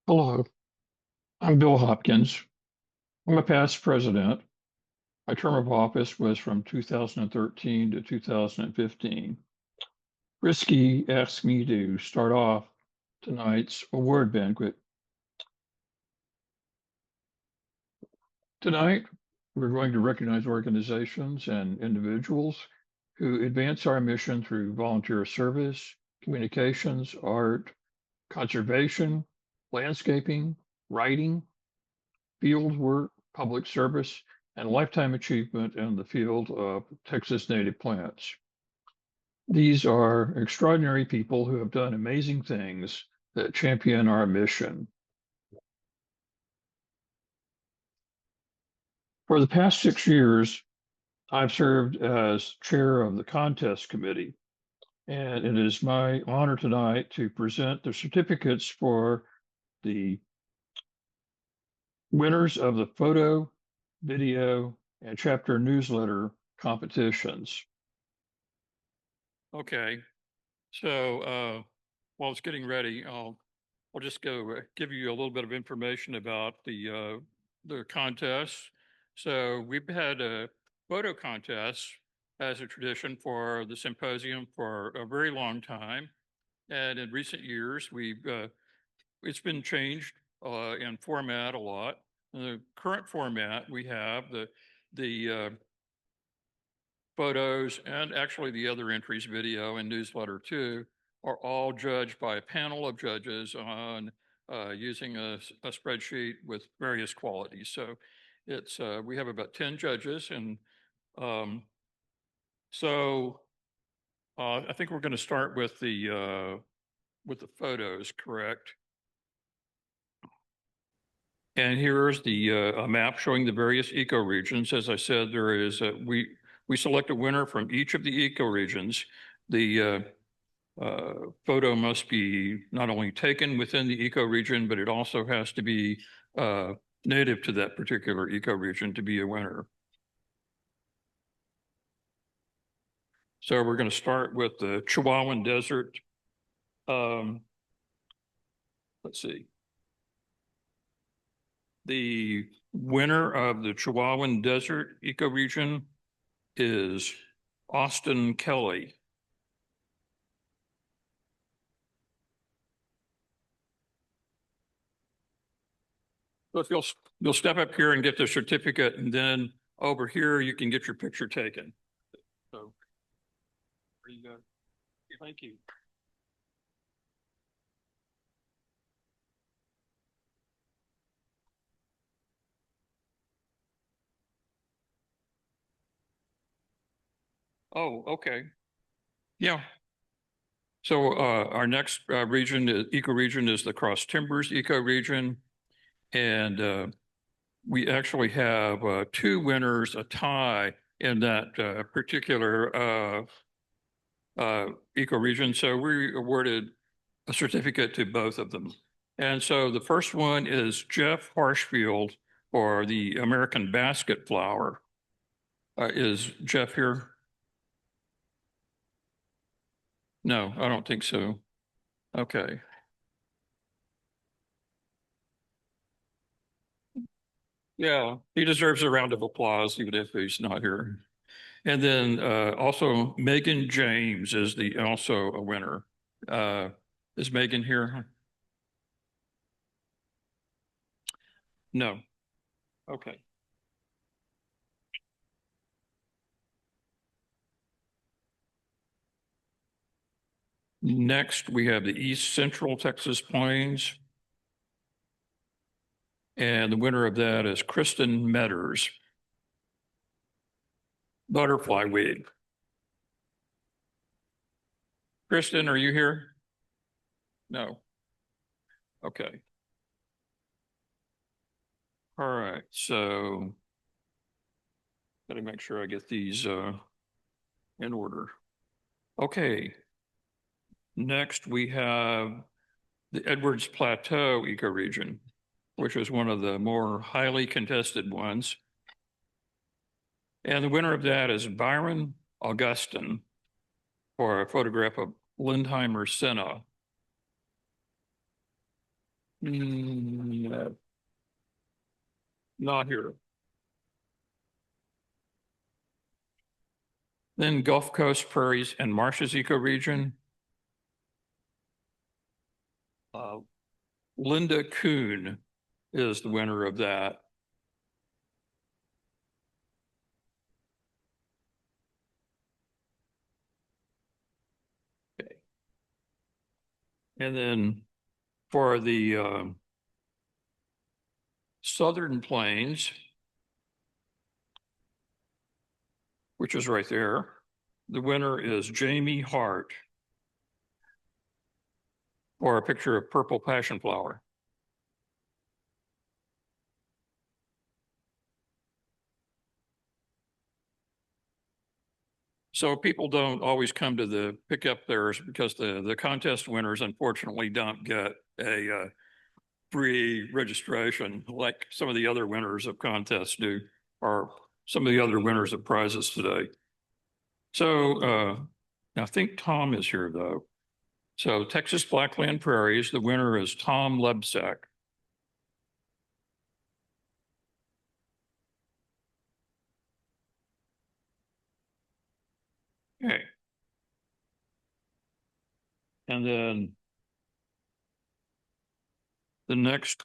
Hello, I'm Bill Hopkins. I'm a past president. My term of office was from 2013 to 2015. Risky asked me to start off tonight's award banquet. Tonight, we're going to recognize organizations and individuals who advance our mission through volunteer service, communications, art, conservation, landscaping, writing, field work, public service, and lifetime achievement in the field of Texas native plants. These are extraordinary people who have done amazing things that champion our mission. For the past 6 years, I've served as chair of the contest committee, and it is my honor tonight to present the certificates for the winners of the photo, video, and chapter newsletter competitions. Okay, so while it's getting ready, I'll just go give you a little bit of information about the contest. So we've had a photo contest as a tradition for the symposium for a very long time, and in recent years we've it's been changed in format a lot. In the current format we have the photos, and actually the other entries, video and newsletter too, are all judged by a panel of judges on using a spreadsheet with various qualities. So it's we have about 10 judges, and um, so I think we're going to start with the photos, correct? And here's the a map showing the various ecoregions. As I said, there is we select a winner from each of the ecoregions. The photo must be not only taken within the ecoregion, but it also has to be native to that particular ecoregion to be a winner. So we're going to start with the Chihuahuan Desert. Let's see. The winner of the Chihuahuan Desert ecoregion is Austin Kelly. So if you'll step up here and get the certificate, and then over here you can get your picture taken. So there you go. Thank you. Oh, okay. Yeah. So our next region, ecoregion, is the Cross Timbers ecoregion, and we actually have two winners, a tie in that particular ecoregion. So we awarded a certificate to both of them. And so the first one is Jeff Harshfield for the American basket flower. Is Jeff here? No, I don't think so. Okay. Yeah, he deserves a round of applause, even if he's not here. And then also Megan James is the also a winner. Is Megan here? No. Okay. Next, we have the East Central Texas Plains. And the winner of that is Kristen Metters. Butterfly weed. Kristen, are you here? No. Okay. All right. So got to make sure I get these in order. Okay. Next, we have the Edwards Plateau ecoregion, which was one of the more highly contested ones. And the winner of that is Byron Augustin for a photograph of Lindheimer Senna. No, not here. Then Gulf Coast prairies and marshes ecoregion. Linda Kuhn is the winner of that. Okay. And then for the Southern Plains, which is right there, the winner is Jamie Hart for a picture of purple passion flower. So people don't always come to pick up theirs because the contest winners unfortunately don't get a free registration like some of the other winners of contests do, or some of the other winners of prizes today. So I think Tom is here though. So Texas Blackland Prairies, the winner is Tom Lebsack. Okay. And then the next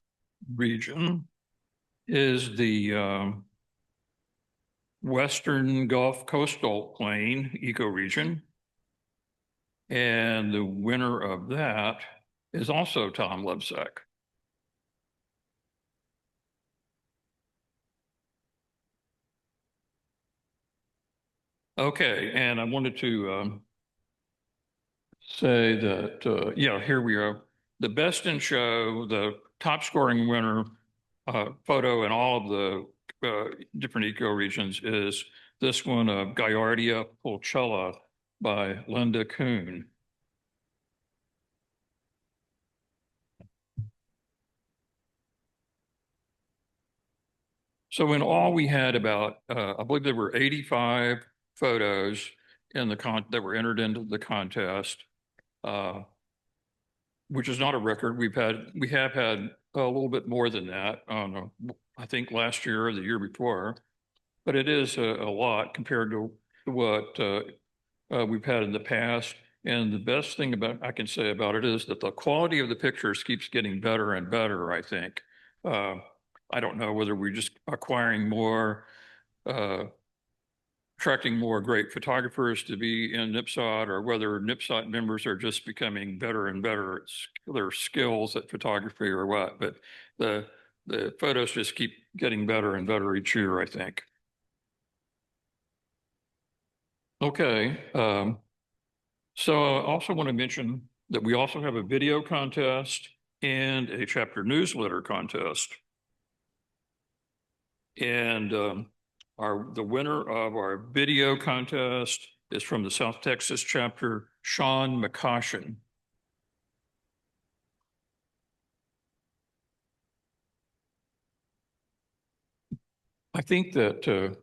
region is the Western Gulf Coastal Plain ecoregion. And the winner of that is also Tom Lebsack. Okay, and I wanted to say that, yeah, here we are. The best in show, the top scoring winner photo in all of the different ecoregions is this one of Gaillardia pulchella by Linda Kuhn. So in all, we had about, I believe there were 85 photos that were entered into the contest, which is not a record. We have had a little bit more than that. I think last year or the year before, but it is a lot compared to what we've had in the past. And the best thing I can say about it is that the quality of the pictures keeps getting better and better, I think. I don't know whether we're just acquiring more, attracting more great photographers to be in NIPSOT, or whether NIPSOT members are just becoming better and better at their skills at photography or what. But the photos just keep getting better and better each year, I think. Okay. So I also want to mention that we also have a video contest and a chapter newsletter contest. And the winner of our video contest is from the South Texas chapter, Sean McCoshen. I think that,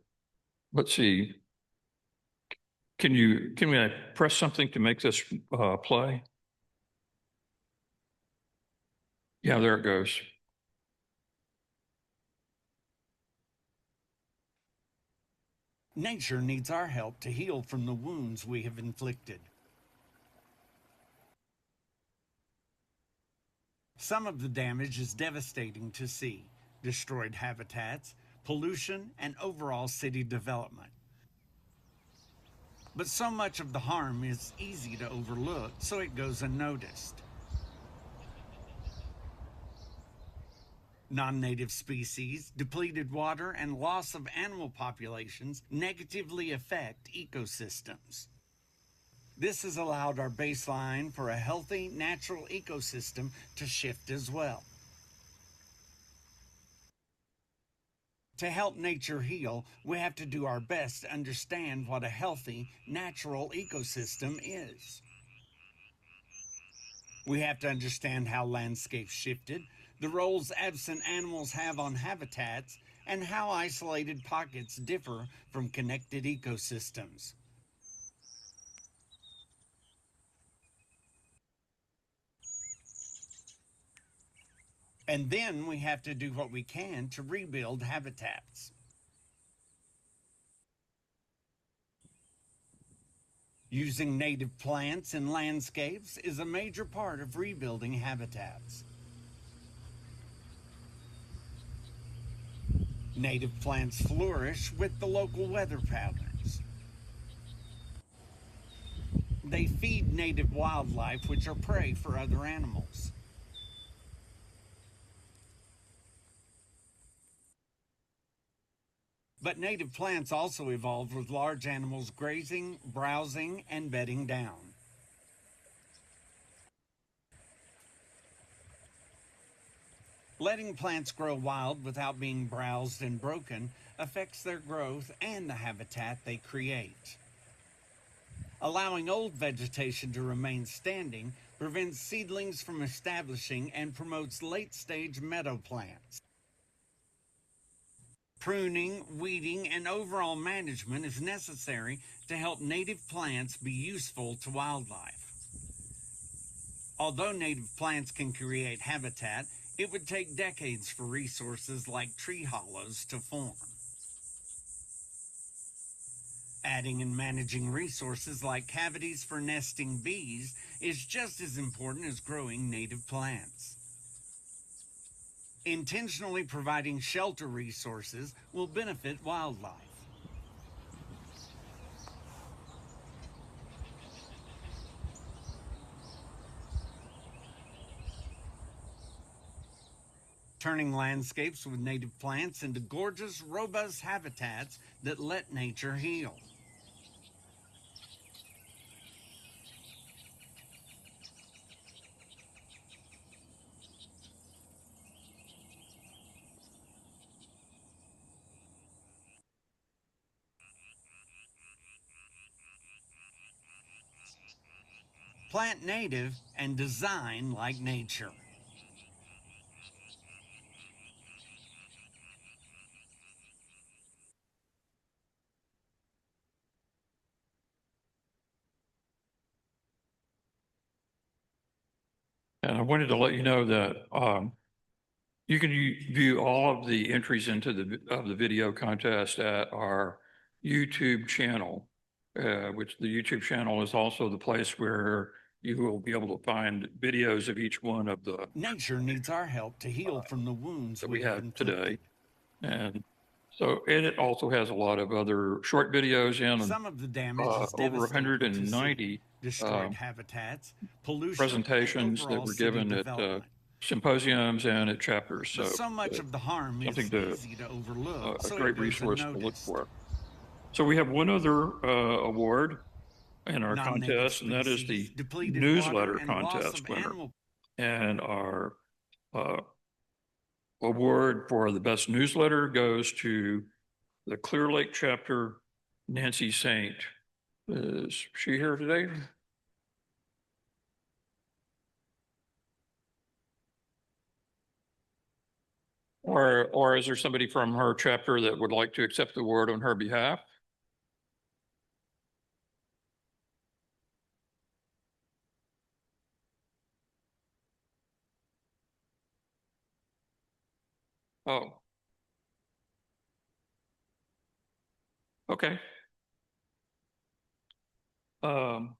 let's see, can we press something to make this play? Yeah, there it goes. Nature needs our help to heal from the wounds we have inflicted. Some of the damage is devastating to see: destroyed habitats, pollution, and overall city development. But so much of the harm is easy to overlook, so it goes unnoticed. Non-native species, depleted water, and loss of animal populations negatively affect ecosystems. This has allowed our baseline for a healthy natural ecosystem to shift as well. To help nature heal, we have to do our best to understand what a healthy natural ecosystem is. We have to understand how landscapes shifted, the roles absent animals have on habitats, and how isolated pockets differ from connected ecosystems. And then we have to do what we can to rebuild habitats. Using native plants in landscapes is a major part of rebuilding habitats. Native plants flourish with the local weather patterns. They feed native wildlife, which are prey for other animals. But native plants also evolved with large animals grazing, browsing, and bedding down. Letting plants grow wild without being browsed and broken affects their growth and the habitat they create. Allowing old vegetation to remain standing prevents seedlings from establishing and promotes late-stage meadow plants. Pruning, weeding, and overall management is necessary to help native plants be useful to wildlife. Although native plants can create habitat, it would take decades for resources like tree hollows to form. Adding and managing resources like cavities for nesting bees is just as important as growing native plants. Intentionally providing shelter resources will benefit wildlife. Turning landscapes with native plants into gorgeous, robust habitats that let nature heal. Plant native and design like nature. And I wanted to let you know that you can view all of the entries into the video contest at our YouTube channel, which the YouTube channel is also the place where you will be able to find videos of each one of the Nature needs our help to heal from the wounds that we we have have today. inflicted. And so, and it also has a lot of other short videos and Some of the damage is over devastating to see. 190 Destroyed habitats, pollution, and presentations that overall were city given at development. symposiums and at chapters. But So so much of the harm something is to, easy to overlook, a so it great goes resource to look unnoticed. for. So we have one other award in our Non-native contest, and that is species, the depleted water, newsletter and loss of contest winner. animal. And our uh, award for the best newsletter goes to the Clear Lake chapter, Nancy Saint. Is she here today? Or is there somebody from her chapter that would like to accept the award on her behalf? Oh, okay. Um,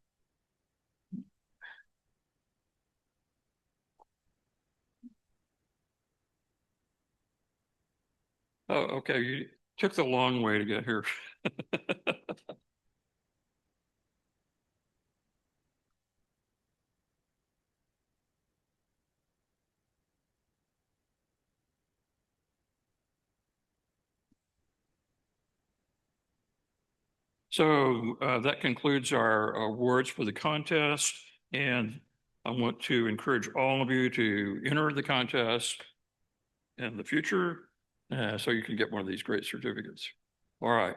oh, okay. You took the long way to get here. So that concludes our awards for the contest. And I want to encourage all of you to enter the contest in the future so you can get one of these great certificates. All right.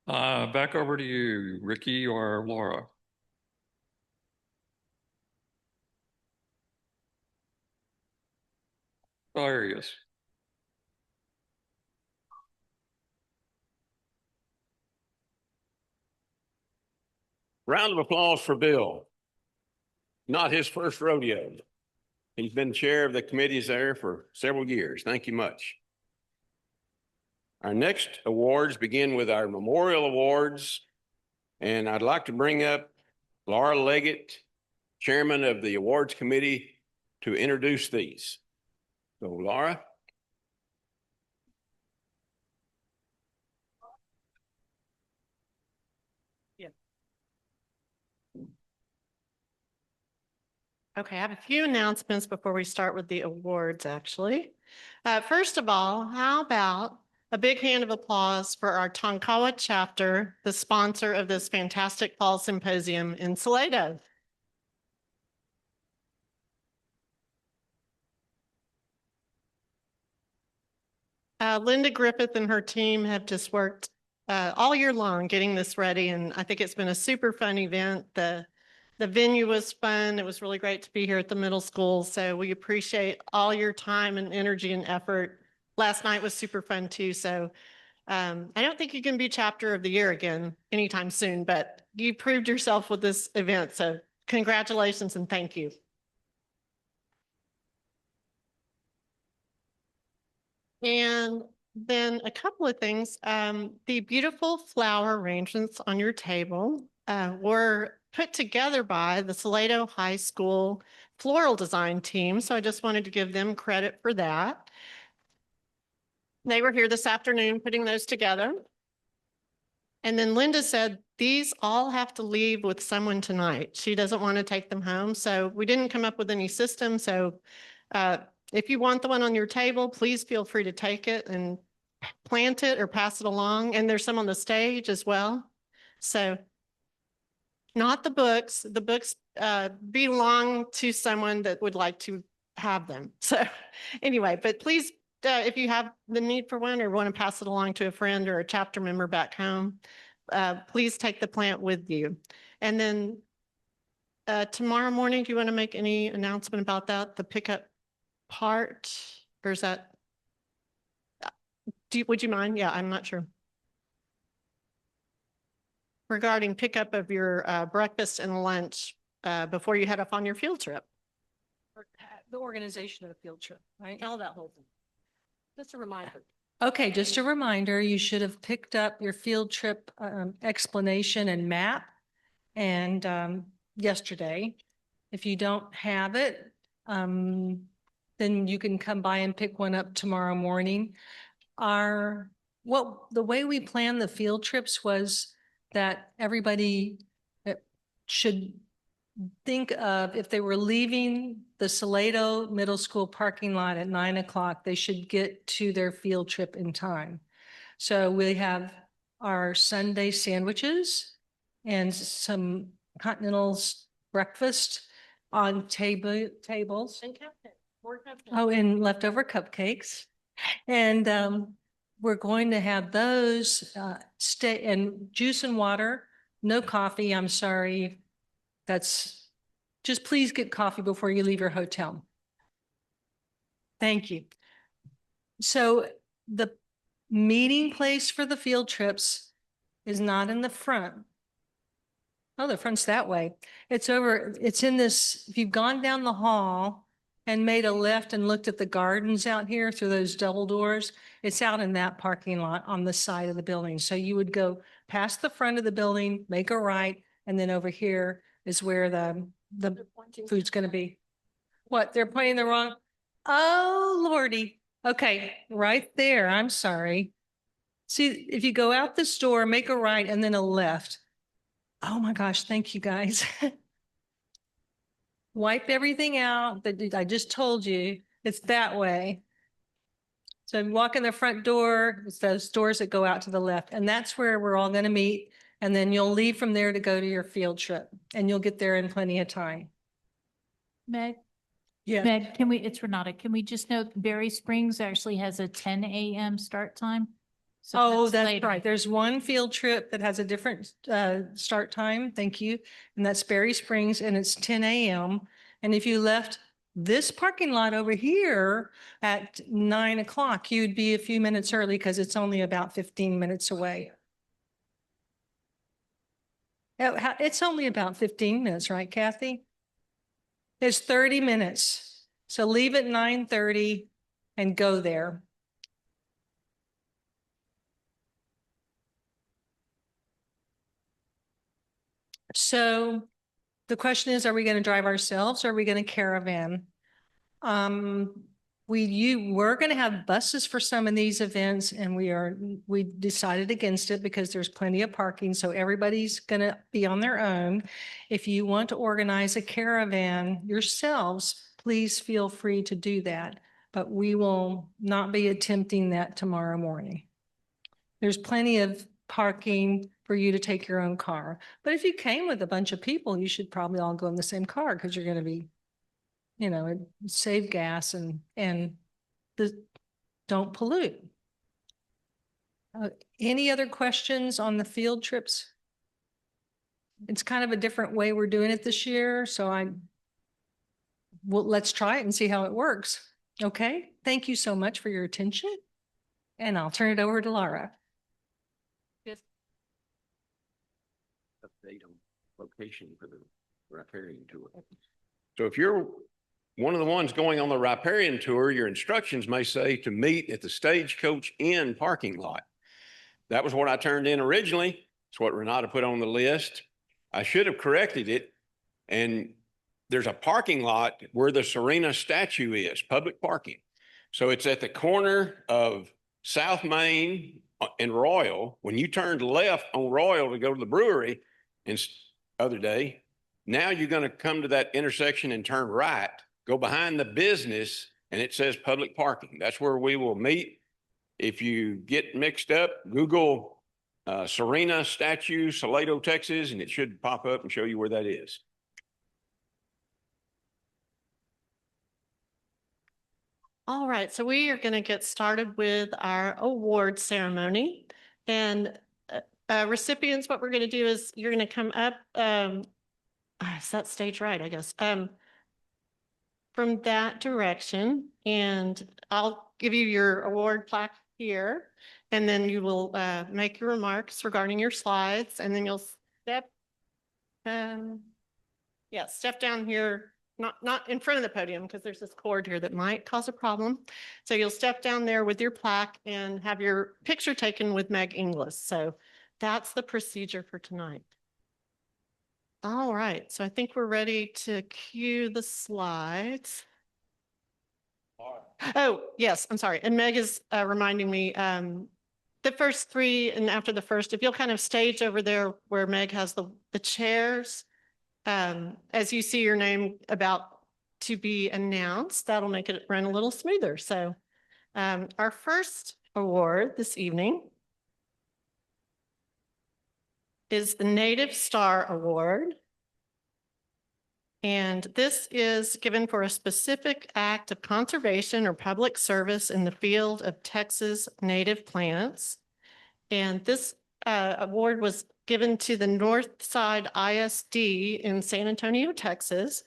Back over to you, Ricky or Laura. Oh, there he is. Round of applause for Bill. Not his first rodeo. He's been chair of the committees there for several years. Thank you much. Our next awards begin with our memorial awards. And I'd like to bring up Laura Leggett, chairman of the awards committee, to introduce these. So Laura. Okay, I have a few announcements before we start with the awards, actually. First of all, how about a big hand of applause for our Tonkawa chapter, the sponsor of this fantastic fall symposium in Salado. Linda Griffith and her team have just worked all year long getting this ready, and I think it's been a super fun event. The venue was fun. It was really great to be here at the middle school. So we appreciate all your time and energy and effort. Last night was super fun too. So I don't think you can be chapter of the year again anytime soon, but you proved yourself with this event. So congratulations and thank you. And then a couple of things. The beautiful flower arrangements on your table were put together by the Salado High School floral design team. So I just wanted to give them credit for that. They were here this afternoon putting those together. And then Linda said, these all have to leave with someone tonight. She doesn't want to take them home. So we didn't come up with any system. So if you want the one on your table, please feel free to take it and plant it or pass it along. And there's some on the stage as well. So not the books belong to someone that would like to have them. So anyway, but please, if you have the need for one or want to pass it along to a friend or a chapter member back home, please take the plant with you. And then tomorrow morning, do you want to make any announcement about that? The pickup part, or is that, would you mind? Yeah, I'm not sure. Regarding pickup of your breakfast and lunch before you head off on your field trip. The organization of the field trip, right? All that whole thing. Just a reminder. Okay, just a reminder, you should have picked up your field trip explanation and map and yesterday. If you don't have it, then you can come by and pick one up tomorrow morning. The way we planned the field trips was that everybody should think of, if they were leaving the Salado Middle School parking lot at 9 o'clock, they should get to their field trip in time. So we have our Sunday sandwiches and some Continental's breakfast on tables. And cupcakes. Oh, and leftover cupcakes. And we're going to have those stay and juice and water, no coffee. I'm sorry. Just please get coffee before you leave your hotel. Thank you. So the meeting place for the field trips is not in the front. Oh, the front's that way. It's in this, if you've gone down the hall and made a left and looked at the gardens out here through those double doors, it's out in that parking lot on the side of the building. So you would go past the front of the building, make a right, and then over here is where the food's going to be. What, they're pointing the wrong? Oh, Lordy. Okay, right there. I'm sorry. See, if you go out this door, make a right and then a left. Oh my gosh, thank you guys. Wipe everything out that I just told you. It's that way. So walk in the front door, it's those doors that go out to the left, and that's where we're all going to meet. And then you'll leave from there to go to your field trip, and you'll get there in plenty of time. Meg, Yeah. Meg, it's Renata. Can we just note Berry Springs actually has a 10 a.m. start time? So Oh, that's later. right. There's one field trip that has a different start time. Thank you. And that's Berry Springs, and it's 10 a.m. And if you left this parking lot over here at 9 o'clock, you'd be a few minutes early because it's only about 15 minutes away. It's only about 15 minutes, right, Kathy? It's 30 minutes. So leave at 9:30 and go there. So the question is, are we going to drive ourselves or are we going to caravan? You were going to have buses for some of these events and we decided against it because there's plenty of parking. So everybody's going to be on their own. If you want to organize a caravan yourselves, please feel free to do that. But we will not be attempting that tomorrow morning. There's plenty of parking for you to take your own car. But if you came with a bunch of people, you should probably all go in the same car because you're going to be, save gas and don't pollute. Any other questions on the field trips? It's kind of a different way we're doing it this year. So let's try it and see how it works. Okay. Thank you so much for your attention. And I'll turn it over to Laura. Update on location for the riparian tour. So if you're one of the ones going on the riparian tour, your instructions may say to meet at the Stagecoach Inn parking lot. That was what I turned in originally. It's what Renata put on the list. I should have corrected it. And there's a parking lot where the Serena statue is, public parking. So it's at the corner of South Main and Royal. When you turned left on Royal to go to the brewery and other day, now you're going to come to that intersection and turn right, go behind the business, and it says public parking. That's where we will meet. If you get mixed up, Google Serena statue, Salado, Texas, and it should pop up and show you where that is. All right, so we are going to get started with our award ceremony. And recipients, what we're going to do is you're going to come up, is that stage right, I guess, from that direction. And I'll give you your award plaque here. And then you will make your remarks regarding your slides. And then you'll step, step down here. Not in front of the podium because there's this cord here that might cause a problem. So you'll step down there with your plaque and have your picture taken with Meg Inglis. So that's the procedure for tonight. All right, so I think we're ready to cue the slides. Oh, yes, I'm sorry. And Meg is reminding me the first three and after the first, if you'll kind of stage over there where Meg has the chairs. As you see your name about to be announced, that'll make it run a little smoother. So our first award this evening is the Native Star Award. And this is given for a specific act of conservation or public service in the field of Texas native plants. And this award was given to the Northside ISD in San Antonio, Texas,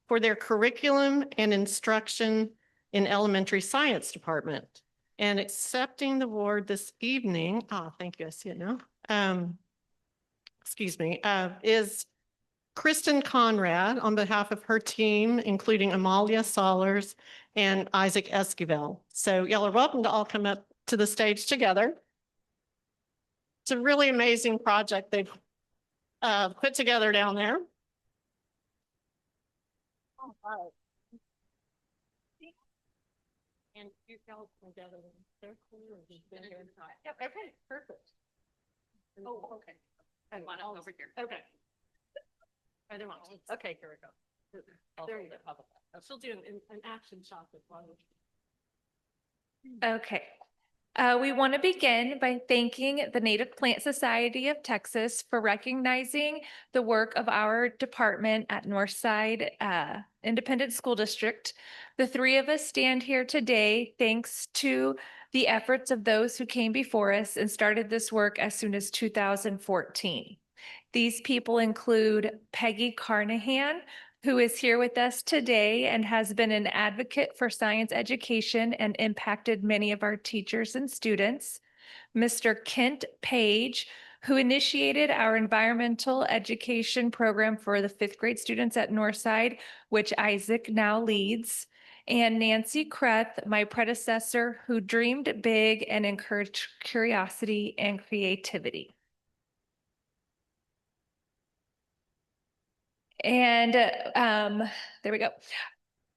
for their curriculum and instruction in elementary science department. And accepting the award this evening, thank you, I see it now, is Kristen Conrad on behalf of her team, including Amalia Sollers and Isaac Esquivel. So y'all are welcome to all come up to the stage together. It's a really amazing project they've put together down there. All right. And you y'all together. They're cool. Yep, okay, perfect. Oh, okay. And one over here. Okay. Okay, here we go. There you go. She'll do an action shot as well. Okay. We want to begin by thanking the Native Plant Society of Texas for recognizing the work of our department at Northside Independent School District. The three of us stand here today thanks to the efforts of those who came before us and started this work as soon as 2014. These people include Peggy Carnahan, who is here with us today and has been an advocate for science education and impacted many of our teachers and students. Mr. Kent Page, who initiated our environmental education program for the 5th grade students at Northside, which Isaac now leads. and Nancy Kreth, my predecessor, who dreamed big and encouraged curiosity and creativity. And there we go.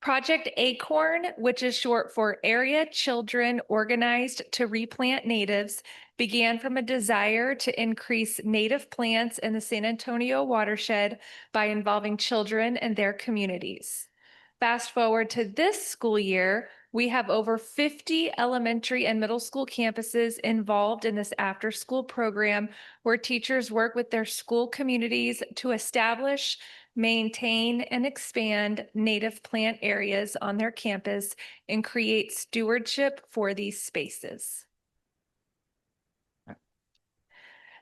Project Acorn, which is short for Area Children Organized to Replant Natives, began from a desire to increase native plants in the San Antonio watershed by involving children and their communities. Fast forward to this school year, we have over 50 elementary and middle school campuses involved in this after-school program where teachers work with their school communities to establish, maintain, and expand native plant areas on their campus and create stewardship for these spaces.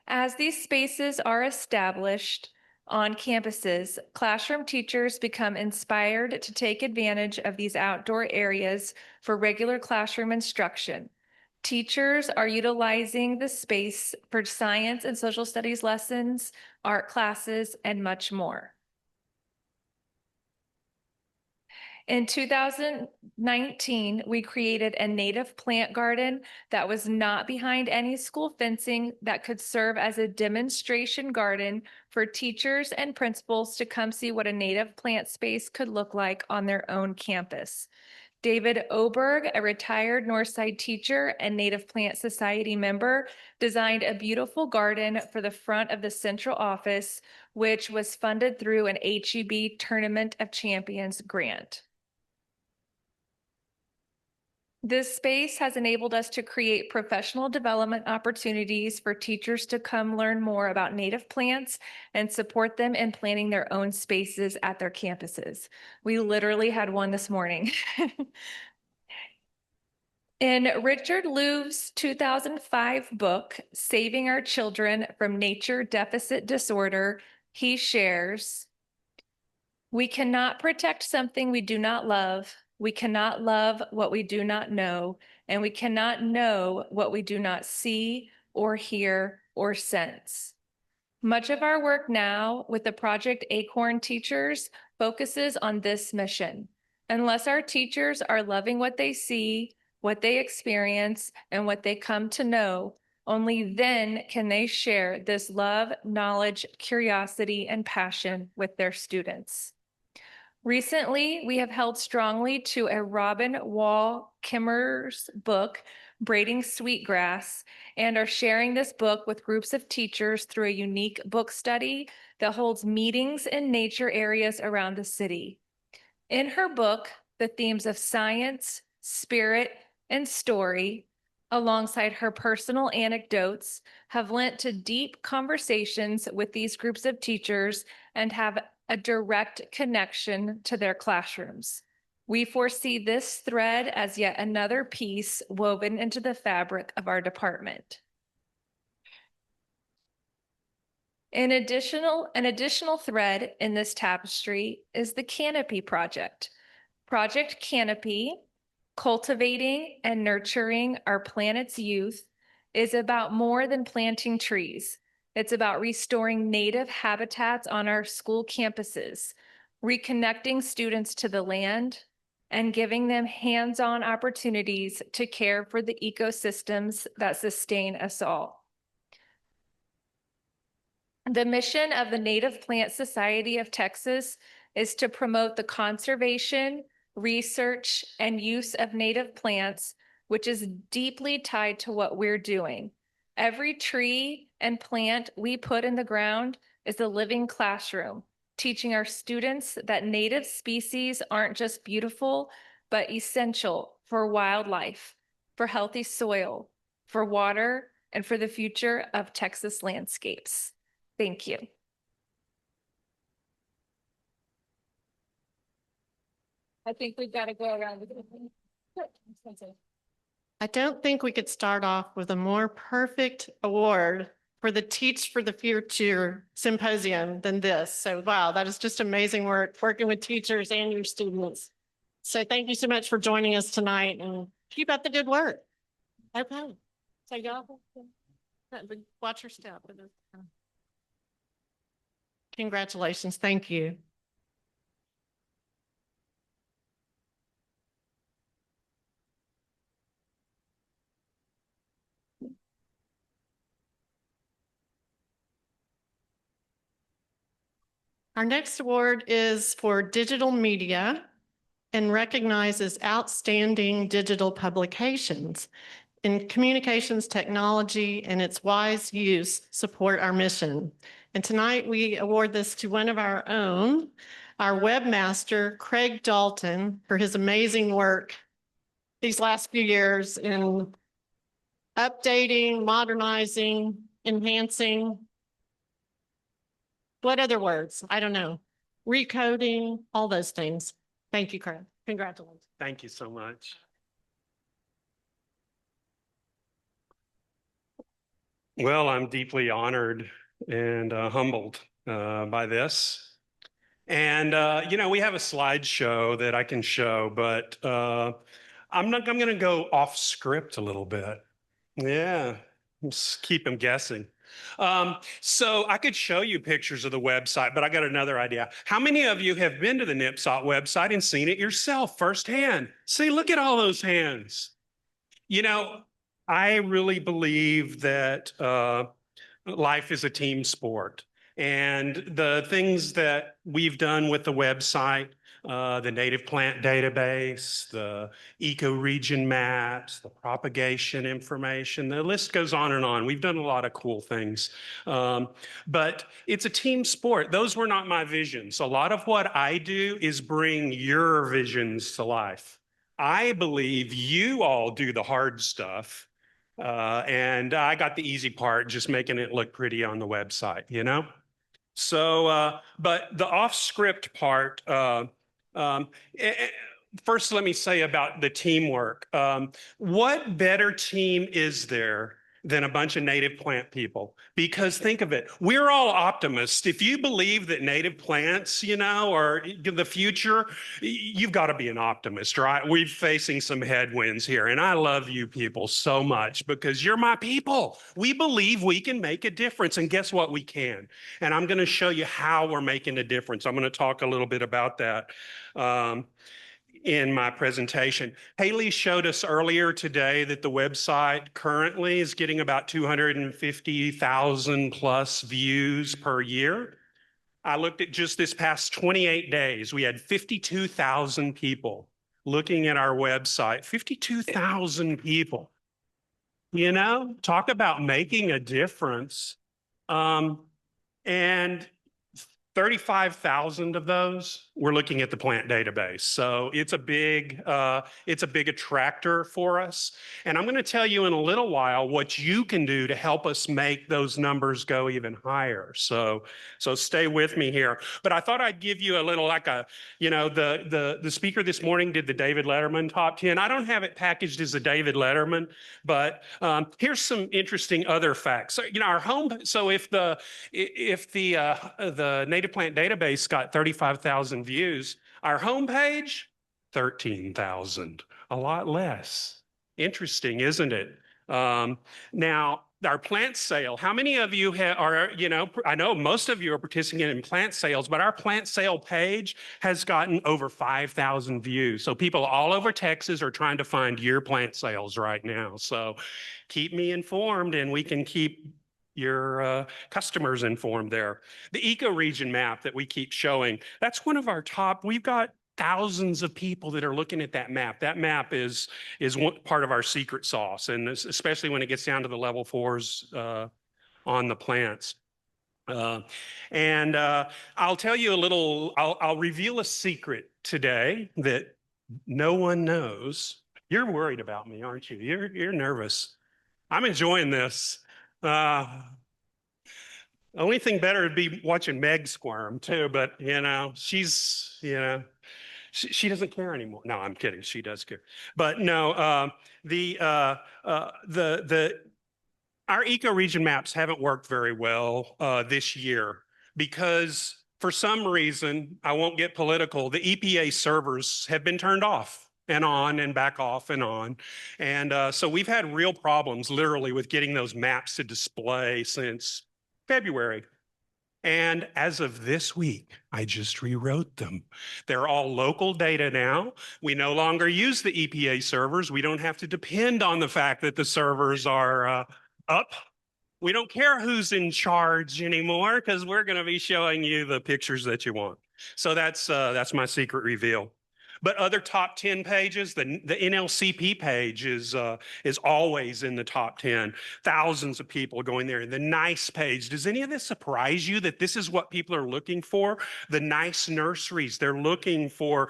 As these spaces are established on campuses, classroom teachers become inspired to take advantage of these outdoor areas for regular classroom instruction. Teachers are utilizing the space for science and social studies lessons, art classes, and much more. In 2019, we created a native plant garden that was not behind any school fencing that could serve as a demonstration garden for teachers and principals to come see what a native plant space could look like on their own campus. David Oberg, a retired Northside teacher and Native Plant Society member, designed a beautiful garden for the front of the central office, which was funded through an HEB Tournament of Champions grant. This space has enabled us to create professional development opportunities for teachers to come learn more about native plants and support them in planning their own spaces at their campuses. We literally had one this morning. In Richard Louv's 2005 book, Saving Our Children from Nature Deficit Disorder, he shares, "We cannot protect something we do not love. We cannot love what we do not know, and we cannot know what we do not see or hear or sense." Much of our work now with the Project Acorn teachers focuses on this mission. Unless our teachers are loving what they see, what they experience, and what they come to know, only then can they share this love, knowledge, curiosity, and passion with their students. Recently, we have held strongly to a Robin Wall Kimmerer's book, Braiding Sweetgrass, and are sharing this book with groups of teachers through a unique book study that holds meetings in nature areas around the city. In her book, the themes of science, spirit, and story, alongside her personal anecdotes, have lent to deep conversations with these groups of teachers and have a direct connection to their classrooms. We foresee this thread as yet another piece woven into the fabric of our department. An additional thread in this tapestry is the Canopy Project. Project Canopy, cultivating and nurturing our planet's youth, is about more than planting trees. It's about restoring native habitats on our school campuses, reconnecting students to the land, and giving them hands-on opportunities to care for the ecosystems that sustain us all. The mission of the Native Plant Society of Texas is to promote the conservation, research, and use of native plants, which is deeply tied to what we're doing. Every tree and plant we put in the ground is a living classroom, teaching our students that native species aren't just beautiful, but essential for wildlife, for healthy soil, for water, and for the future of Texas landscapes. Thank you. I think we've got to go around. I don't think we could start off with a more perfect award for the Teach for the Future Symposium than this. So wow, that is just amazing work working with teachers and your students. So thank you so much for joining us tonight and keep up the good work. Okay. So y'all watch your step. Congratulations. Thank you. Our next award is for digital media and recognizes outstanding digital publications in communications technology and its wise use support our mission. And tonight we award this to one of our own, our webmaster, Craig Dalton, for his amazing work these last few years in updating, modernizing, enhancing. What other words? I don't know. Recoding, all those things. Thank you, Craig. Congratulations. Thank you so much. Well, I'm deeply honored and humbled by this. And, we have a slideshow that I can show, but I'm going to go off script a little bit. Yeah, just keep them guessing. So I could show you pictures of the website, but I got another idea. How many of you have been to the NIPSOT website and seen it yourself firsthand? See, look at all those hands. I really believe that life is a team sport. And the things that we've done with the website, the native plant database, the ecoregion maps, the propagation information, the list goes on and on. We've done a lot of cool things. But it's a team sport. Those were not my visions. A lot of what I do is bring your visions to life. I believe you all do the hard stuff. And I got the easy part, just making it look pretty on the website, So, but the off-script part, first let me say about the teamwork. What better team is there than a bunch of native plant people? Because think of it, we're all optimists. If you believe that native plants, are the future, you've got to be an optimist, right? We're facing some headwinds here, and I love you people so much because you're my people. We believe we can make a difference, and guess what? We can. And I'm going to show you how we're making a difference. I'm going to talk a little bit about that in my presentation. Haley showed us earlier today that the website currently is getting about 250,000 plus views per year. I looked at just this past 28 days, we had 52,000 people looking at our website. 52,000 people. Talk about making a difference. And 35,000 of those, we're looking at the plant database. So it's a big attractor for us. And I'm going to tell you in a little while what you can do to help us make those numbers go even higher. So stay with me here. But I thought I'd give you a little the speaker this morning did the David Letterman top 10. I don't have it packaged as a David Letterman, but here's some interesting other facts. So, our home. So if the native plant database got 35,000 views, our homepage, 13,000, a lot less. Interesting, isn't it? Now, our plant sale, how many of you are, I know most of you are participating in plant sales, but our plant sale page has gotten over 5,000 views. So people all over Texas are trying to find your plant sales right now. So keep me informed and we can keep your customers informed there. The ecoregion map that we keep showing, that's one of our top, we've got thousands of people that are looking at that map. That map is one part of our secret sauce, and especially when it gets down to the level 4s on the plants. I'll tell you a little, I'll reveal a secret today that no one knows. You're worried about me, aren't you? You're nervous. I'm enjoying this. Only thing better would be watching Meg squirm too, but she's, she doesn't care anymore. No, I'm kidding. She does care. But no, our ecoregion maps haven't worked very well this year because for some reason, I won't get political, the EPA servers have been turned off and on and back off and on. And so we've had real problems literally with getting those maps to display since February. And as of this week, I just rewrote them. They're all local data now. We no longer use the EPA servers. We don't have to depend on the fact that the servers are up. We don't care who's in charge anymore because we're going to be showing you the pictures that you want. So that's my secret reveal. But other top 10 pages, the NLCP page is always in the top 10. Thousands of people going there. The NICE page. Does any of this surprise you that this is what people are looking for? The NICE nurseries. They're looking for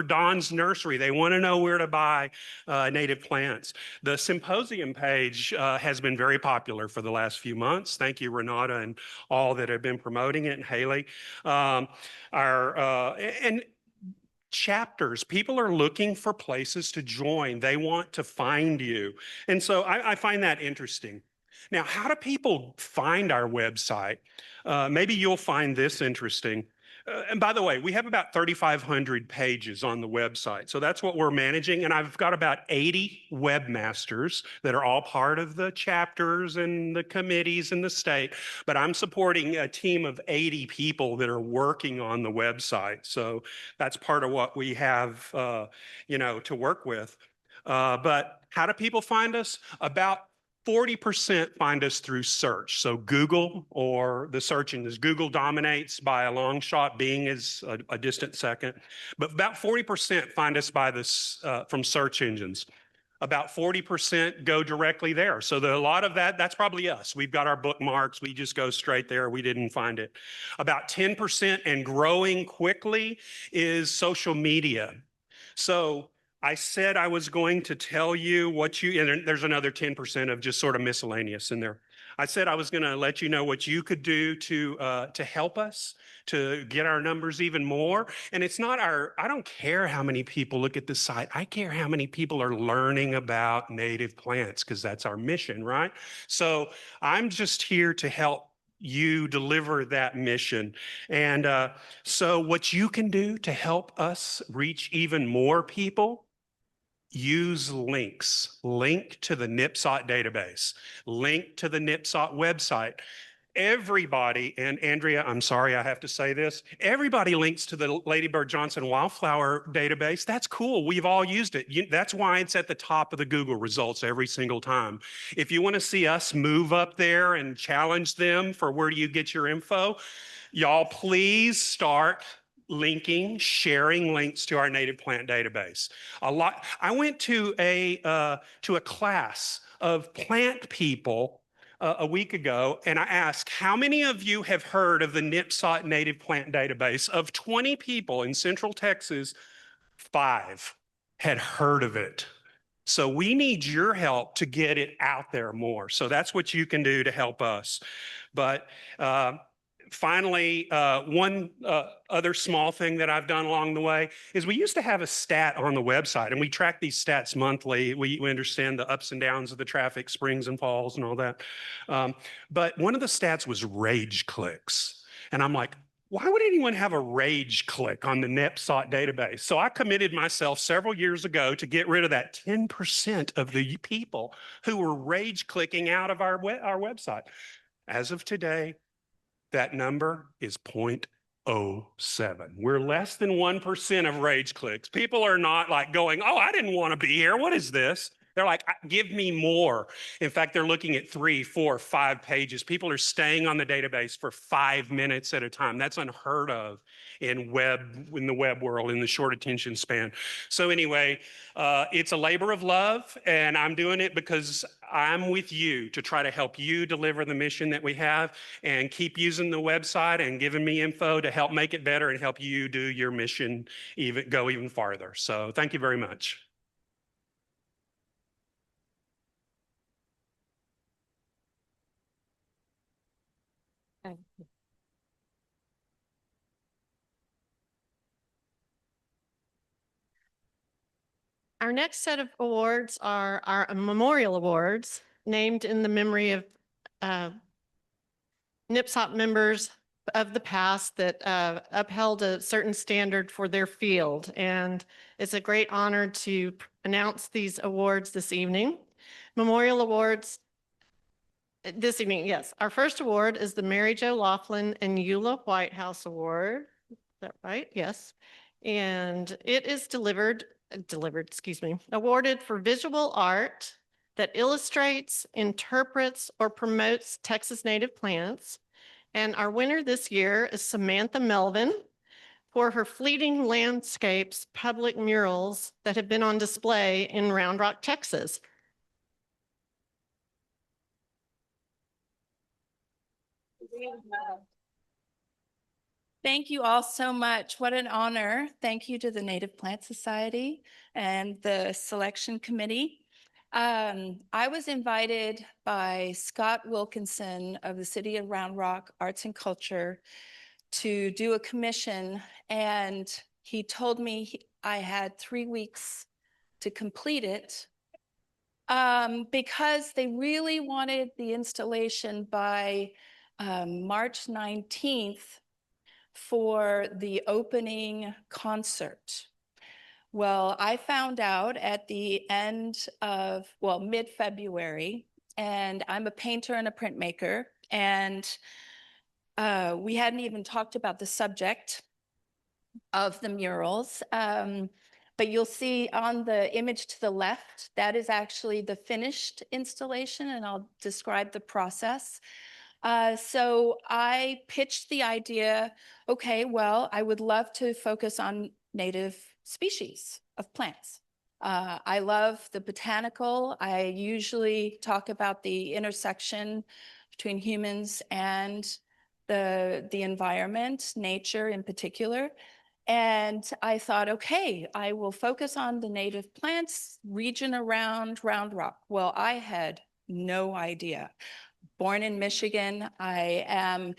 Dawn's Nursery. They want to know where to buy native plants. The symposium page has been very popular for the last few months. Thank you, Renata, and all that have been promoting it, and Haley. And chapters. People are looking for places to join. They want to find you. And so I find that interesting. Now, how do people find our website? Maybe you'll find this interesting. And by the way, we have about 3,500 pages on the website. So that's what we're managing. And I've got about 80 webmasters that are all part of the chapters and the committees in the state. But I'm supporting a team of 80 people that are working on the website. So that's part of what we have, to work with. But how do people find us? About 40% find us through search. So Google or the search engines. Google dominates by a long shot. Bing is a distant second. But about 40% find us by this from search engines. About 40% go directly there. So a lot of that's probably us. We've got our bookmarks. We just go straight there. We didn't find it. About 10% and growing quickly is social media. So I said I was going to tell you and there's another 10% of just sort of miscellaneous in there. I said I was going to let you know what you could do to help us to get our numbers even more. And it's not I don't care how many people look at the site. I care how many people are learning about native plants because that's our mission, right? So I'm just here to help you deliver that mission. And so what you can do to help us reach even more people, use links. Link to the NIPSOT database. Link to the NIPSOT website. Everybody, and Andrea, I'm sorry I have to say this, everybody links to the Lady Bird Johnson Wildflower database. That's cool. We've all used it. That's why it's at the top of the Google results every single time. If you want to see us move up there and challenge them for where do you get your info, y'all please start linking, sharing links to our native plant database. I went to a class of plant people a week ago, and I asked, how many of you have heard of the NIPSOT native plant database? Of 20 people in Central Texas, 5 had heard of it. So we need your help to get it out there more. So that's what you can do to help us. But finally, one other small thing that I've done along the way is we used to have a stat on the website, and we track these stats monthly. We understand the ups and downs of the traffic, springs and falls and all that. But one of the stats was rage clicks. And I'm like, why would anyone have a rage click on the NIPSOT database? So I committed myself several years ago to get rid of that 10% of the people who were rage clicking out of our website. As of today, that number is 0.07. We're less than 1% of rage clicks. People are not like going, oh, I didn't want to be here. What is this? They're like, give me more. In fact, they're looking at 3, 4, 5 pages. People are staying on the database for 5 minutes at a time. That's unheard of in the web world, in the short attention span. So anyway, it's a labor of love, and I'm doing it because I'm with you to try to help you deliver the mission that we have, and keep using the website and giving me info to help make it better and help you do your mission go even farther. So thank you very much. Our next set of awards are our memorial awards, named in the memory of NIPSOT members of the past that upheld a certain standard for their field. And it's a great honor to announce these awards this evening. Memorial awards this evening, yes. Our first award is the Mary Jo Laughlin and Eula Whitehouse Award. Is that right? Yes. And it is awarded for visual art that illustrates, interprets, or promotes Texas native plants. And our winner this year is Samantha Melvin for her Fleeting Landscapes public murals that have been on display in Round Rock, Texas. Thank you all so much. What an honor. Thank you to the Native Plant Society and the selection committee. I was invited by Scott Wilkinson of the City of Round Rock Arts and Culture to do a commission, and he told me I had 3 weeks to complete it because they really wanted the installation by March 19th for the opening concert. Well, I found out at the end of, well, mid-February, and I'm a painter and a printmaker, and we hadn't even talked about the subject of the murals. But you'll see on the image to the left, that is actually the finished installation, and I'll describe the process. So I pitched the idea, okay, well, I would love to focus on native species of plants. I love the botanical. I usually talk about the intersection between humans and the environment, nature in particular. And I thought, okay, I will focus on the native plants region around Round Rock. Well, I had no idea. Born in Michigan, I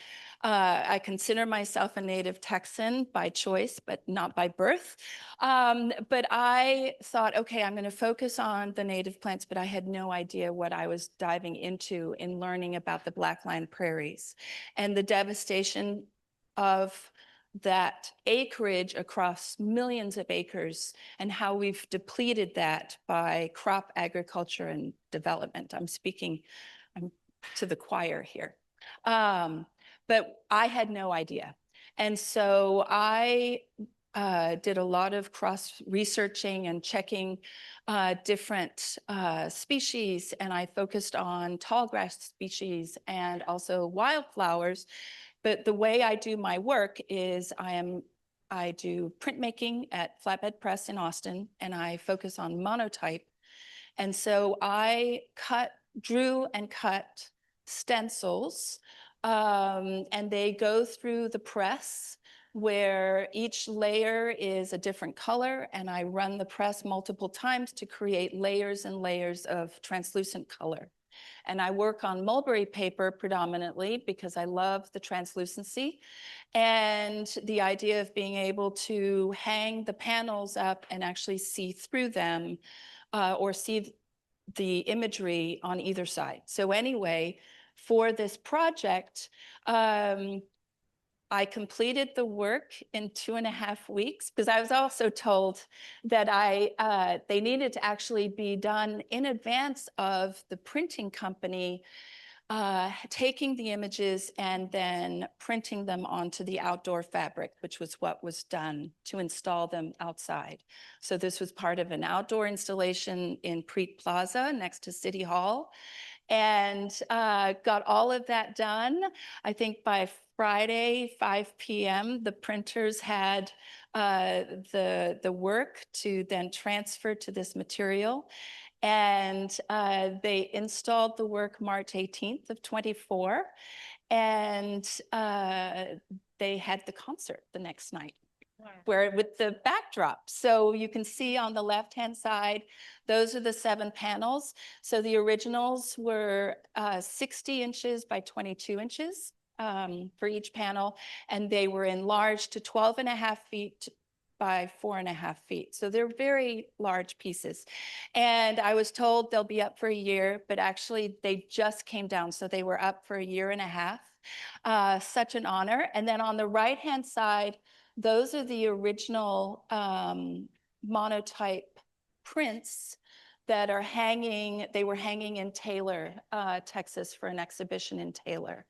consider myself a native Texan by choice, but not by birth. But I thought, okay, I'm going to focus on the native plants, but I had no idea what I was diving into in learning about the Blackline prairies and the devastation of that acreage across millions of acres and how we've depleted that by crop agriculture and development. I'm speaking to the choir here. But I had no idea. And so I did a lot of cross-researching and checking different species, and I focused on tall grass species and also wildflowers. But the way I do my work is I do printmaking at Flatbed Press in Austin, and I focus on monotype. And so I drew and cut stencils, and they go through the press where each layer is a different color, and I run the press multiple times to create layers and layers of translucent color. And I work on mulberry paper predominantly because I love the translucency and the idea of being able to hang the panels up and actually see through them or see the imagery on either side. So anyway, for this project, I completed the work in 2.5 weeks because I was also told that they needed to actually be done in advance of the printing company taking the images and then printing them onto the outdoor fabric, which was what was done to install them outside. So this was part of an outdoor installation in Preet Plaza next to City Hall, and got all of that done. I think by Friday, 5 p.m., the printers had the work to then transfer to this material. And they installed the work March 18th of 24. And they had the concert the next night. Where with the backdrop. So you can see on the left-hand side, those are the 7 panels. So the originals were 60 inches by 22 inches for each panel. And they were enlarged to 12.5 feet by 4.5 feet. So they're very large pieces. And I was told they'll be up for a year, but actually they just came down. So they were up for a 1.5 years. Such an honor. And then on the right-hand side, those are the original monotype prints that are hanging. They were hanging in Taylor, Texas for an exhibition in Taylor.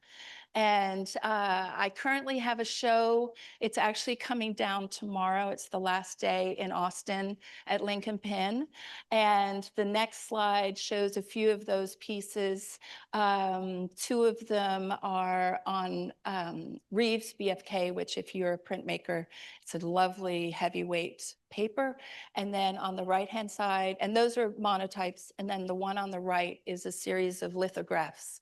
And I currently have a show. It's actually coming down tomorrow. It's the last day in Austin at Lincoln Penn. And the next slide shows a few of those pieces. Two of them are on Reeves BFK, which if you're a printmaker, it's a lovely heavyweight paper. And then on the right-hand side, and those are monotypes, and then the one on the right is a series of lithographs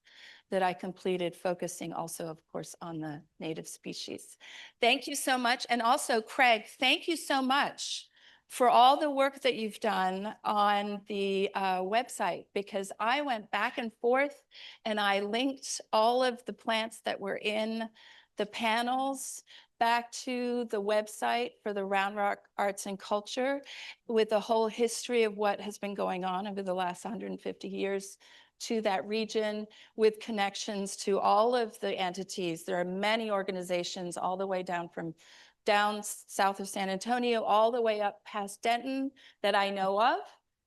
that I completed, focusing also, of course, on the native species. Thank you so much. And also, Craig, thank you so much for all the work that you've done on the website, because I went back and forth and I linked all of the plants that were in the panels back to the website for the Round Rock Arts and Culture with the whole history of what has been going on over the last 150 years to that region, with connections to all of the entities. There are many organizations all the way down south of San Antonio, all the way up past Denton that I know of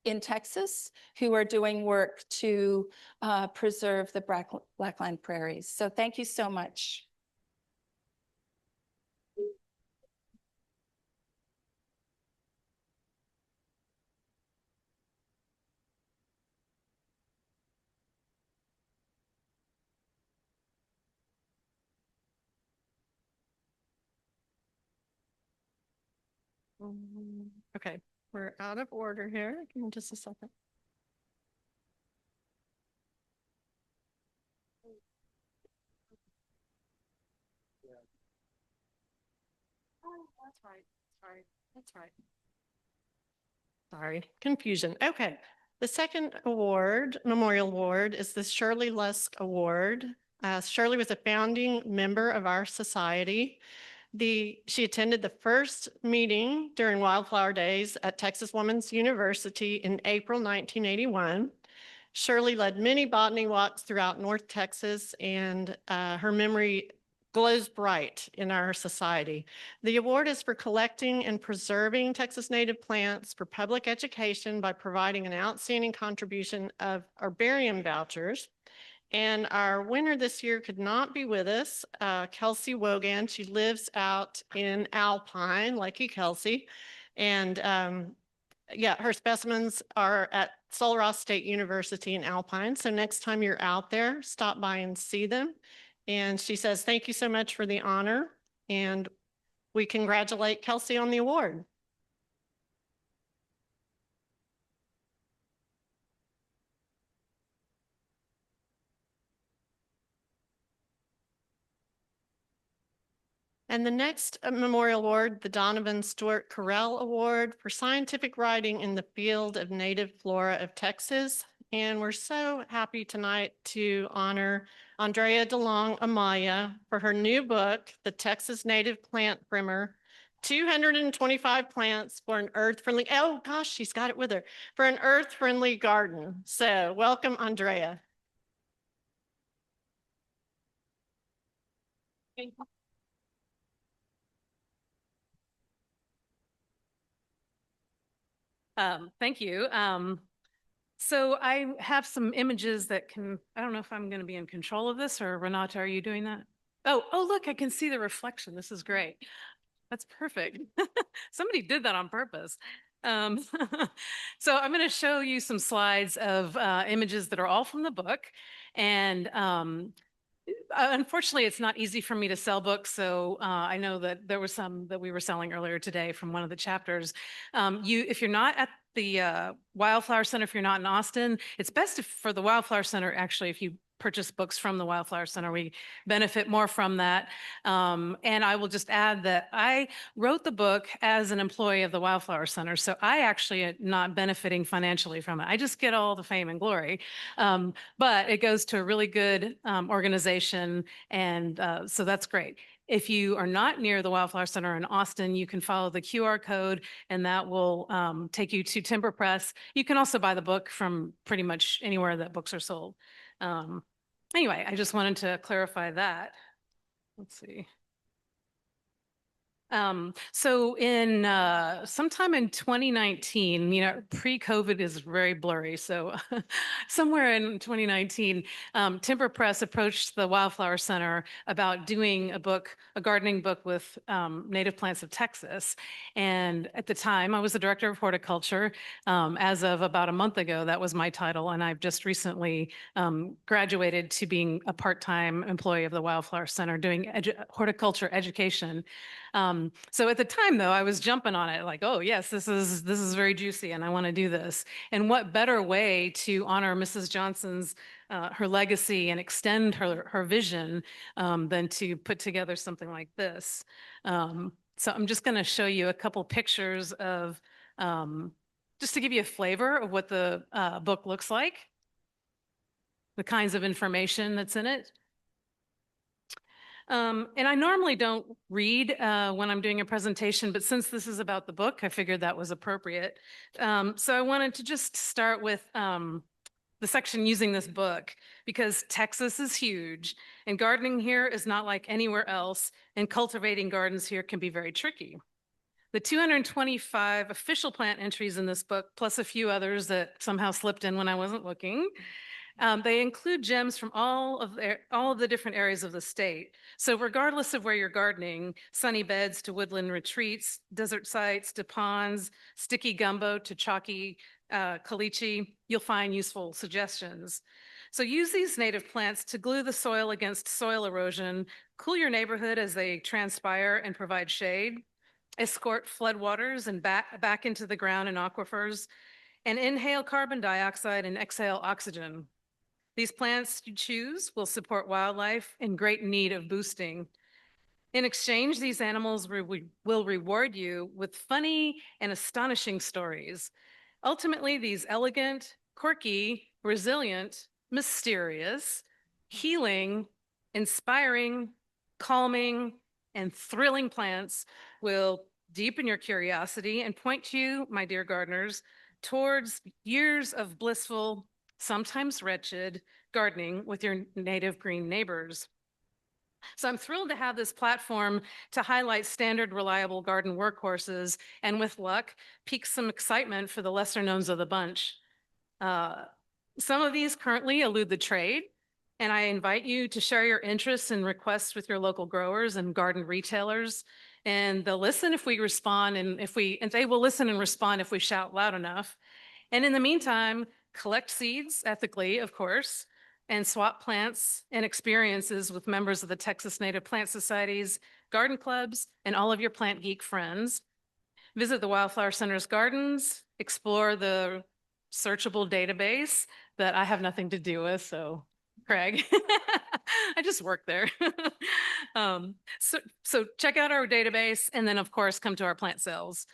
in Texas, who are doing work to preserve the Blackland prairies. So thank you so much. Okay, we're out of order here. Give me just a second. Oh, that's right. Sorry, that's right. Sorry, confusion. Okay. The second award, Memorial Award, is the Shirley Lusk Award. Shirley was a founding member of our society. She attended the first meeting during Wildflower Days at Texas Women's University in April 1981. Shirley led many botany walks throughout North Texas, and her memory glows bright in our society. The award is for collecting and preserving Texas native plants for public education by providing an outstanding contribution of herbarium vouchers. And our winner this year could not be with us, Kelsey Wogan. She lives out in Alpine, lucky Kelsey. And yeah, her specimens are at Sul Ross State University in Alpine. So next time you're out there, stop by and see them. And she says, thank you so much for the honor. And we congratulate Kelsey on the award. And the next Memorial Award, the Donovan Stewart Carell Award for scientific writing in the field of native flora of Texas. And we're so happy tonight to honor Andrea DeLong Amaya for her new book, The Texas Native Plant Primer, 225 plants for an earth-friendly, oh gosh, she's got it with her, for an earth-friendly garden. So welcome, Andrea. Thank you. Thank you. So I have some images that I don't know if I'm going to be in control of this, or Renata, are you doing that? Oh, look, I can see the reflection. This is great. That's perfect. Somebody did that on purpose. So I'm going to show you some slides of images that are all from the book. And unfortunately, it's not easy for me to sell books. So I know that there was some that we were selling earlier today from one of the chapters. If you're not at the Wildflower Center, if you're not in Austin, it's best for the Wildflower Center, actually, if you purchase books from the Wildflower Center, we benefit more from that. And I will just add that I wrote the book as an employee of the Wildflower Center, so I actually am not benefiting financially from it. I just get all the fame and glory, but it goes to a really good organization, and so that's great. If you are not near the Wildflower Center in Austin, you can follow the QR code, and that will take you to Timber Press. You can also buy the book from pretty much anywhere that books are sold. Anyway, I just wanted to clarify that. Let's see. So in sometime in 2019, pre-COVID is very blurry. So somewhere in 2019, Timber Press approached the Wildflower Center about doing a gardening book with native plants of Texas. And at the time, I was the director of horticulture. As of about a month ago, that was my title. And I've just recently graduated to being a part-time employee of the Wildflower Center doing horticulture education. So at the time though, I was jumping on it like, oh yes, this is very juicy and I want to do this. And what better way to honor Mrs. Johnson's her legacy and extend her vision than to put together something like this. So I'm just going to show you a couple pictures of just to give you a flavor of what the book looks like, the kinds of information that's in it. And I normally don't read when I'm doing a presentation, but since this is about the book, I figured that was appropriate. So I wanted to just start with the section using this book because Texas is huge and gardening here is not like anywhere else, and cultivating gardens here can be very tricky. The 225 official plant entries in this book, plus a few others that somehow slipped in when I wasn't looking, they include gems from all of the different areas of the state. So regardless of where you're gardening, sunny beds to woodland retreats, desert sites to ponds, sticky gumbo to chalky caliche, you'll find useful suggestions. So use these native plants to glue the soil against soil erosion, cool your neighborhood as they transpire and provide shade, escort floodwaters and back into the ground and aquifers, and inhale carbon dioxide and exhale oxygen. These plants you choose will support wildlife in great need of boosting. In exchange, these animals will reward you with funny and astonishing stories. Ultimately, these elegant, quirky, resilient, mysterious, healing, inspiring, calming, and thrilling plants will deepen your curiosity and point you, my dear gardeners, towards years of blissful, sometimes wretched, gardening with your native green neighbors. So I'm thrilled to have this platform to highlight standard reliable garden workhorses and with luck, pique some excitement for the lesser knowns of the bunch. Some of these currently elude the trade, and I invite you to share your interests and requests with your local growers and garden retailers. And they'll listen if we respond, and they will listen and respond if we shout loud enough. And in the meantime, collect seeds ethically, of course, and swap plants and experiences with members of the Texas Native Plant Societies, garden clubs, and all of your plant geek friends. Visit the Wildflower Center's gardens, explore the searchable database that I have nothing to do with, so Craig, I just work there. So check out our database and then of course come to our plant sales.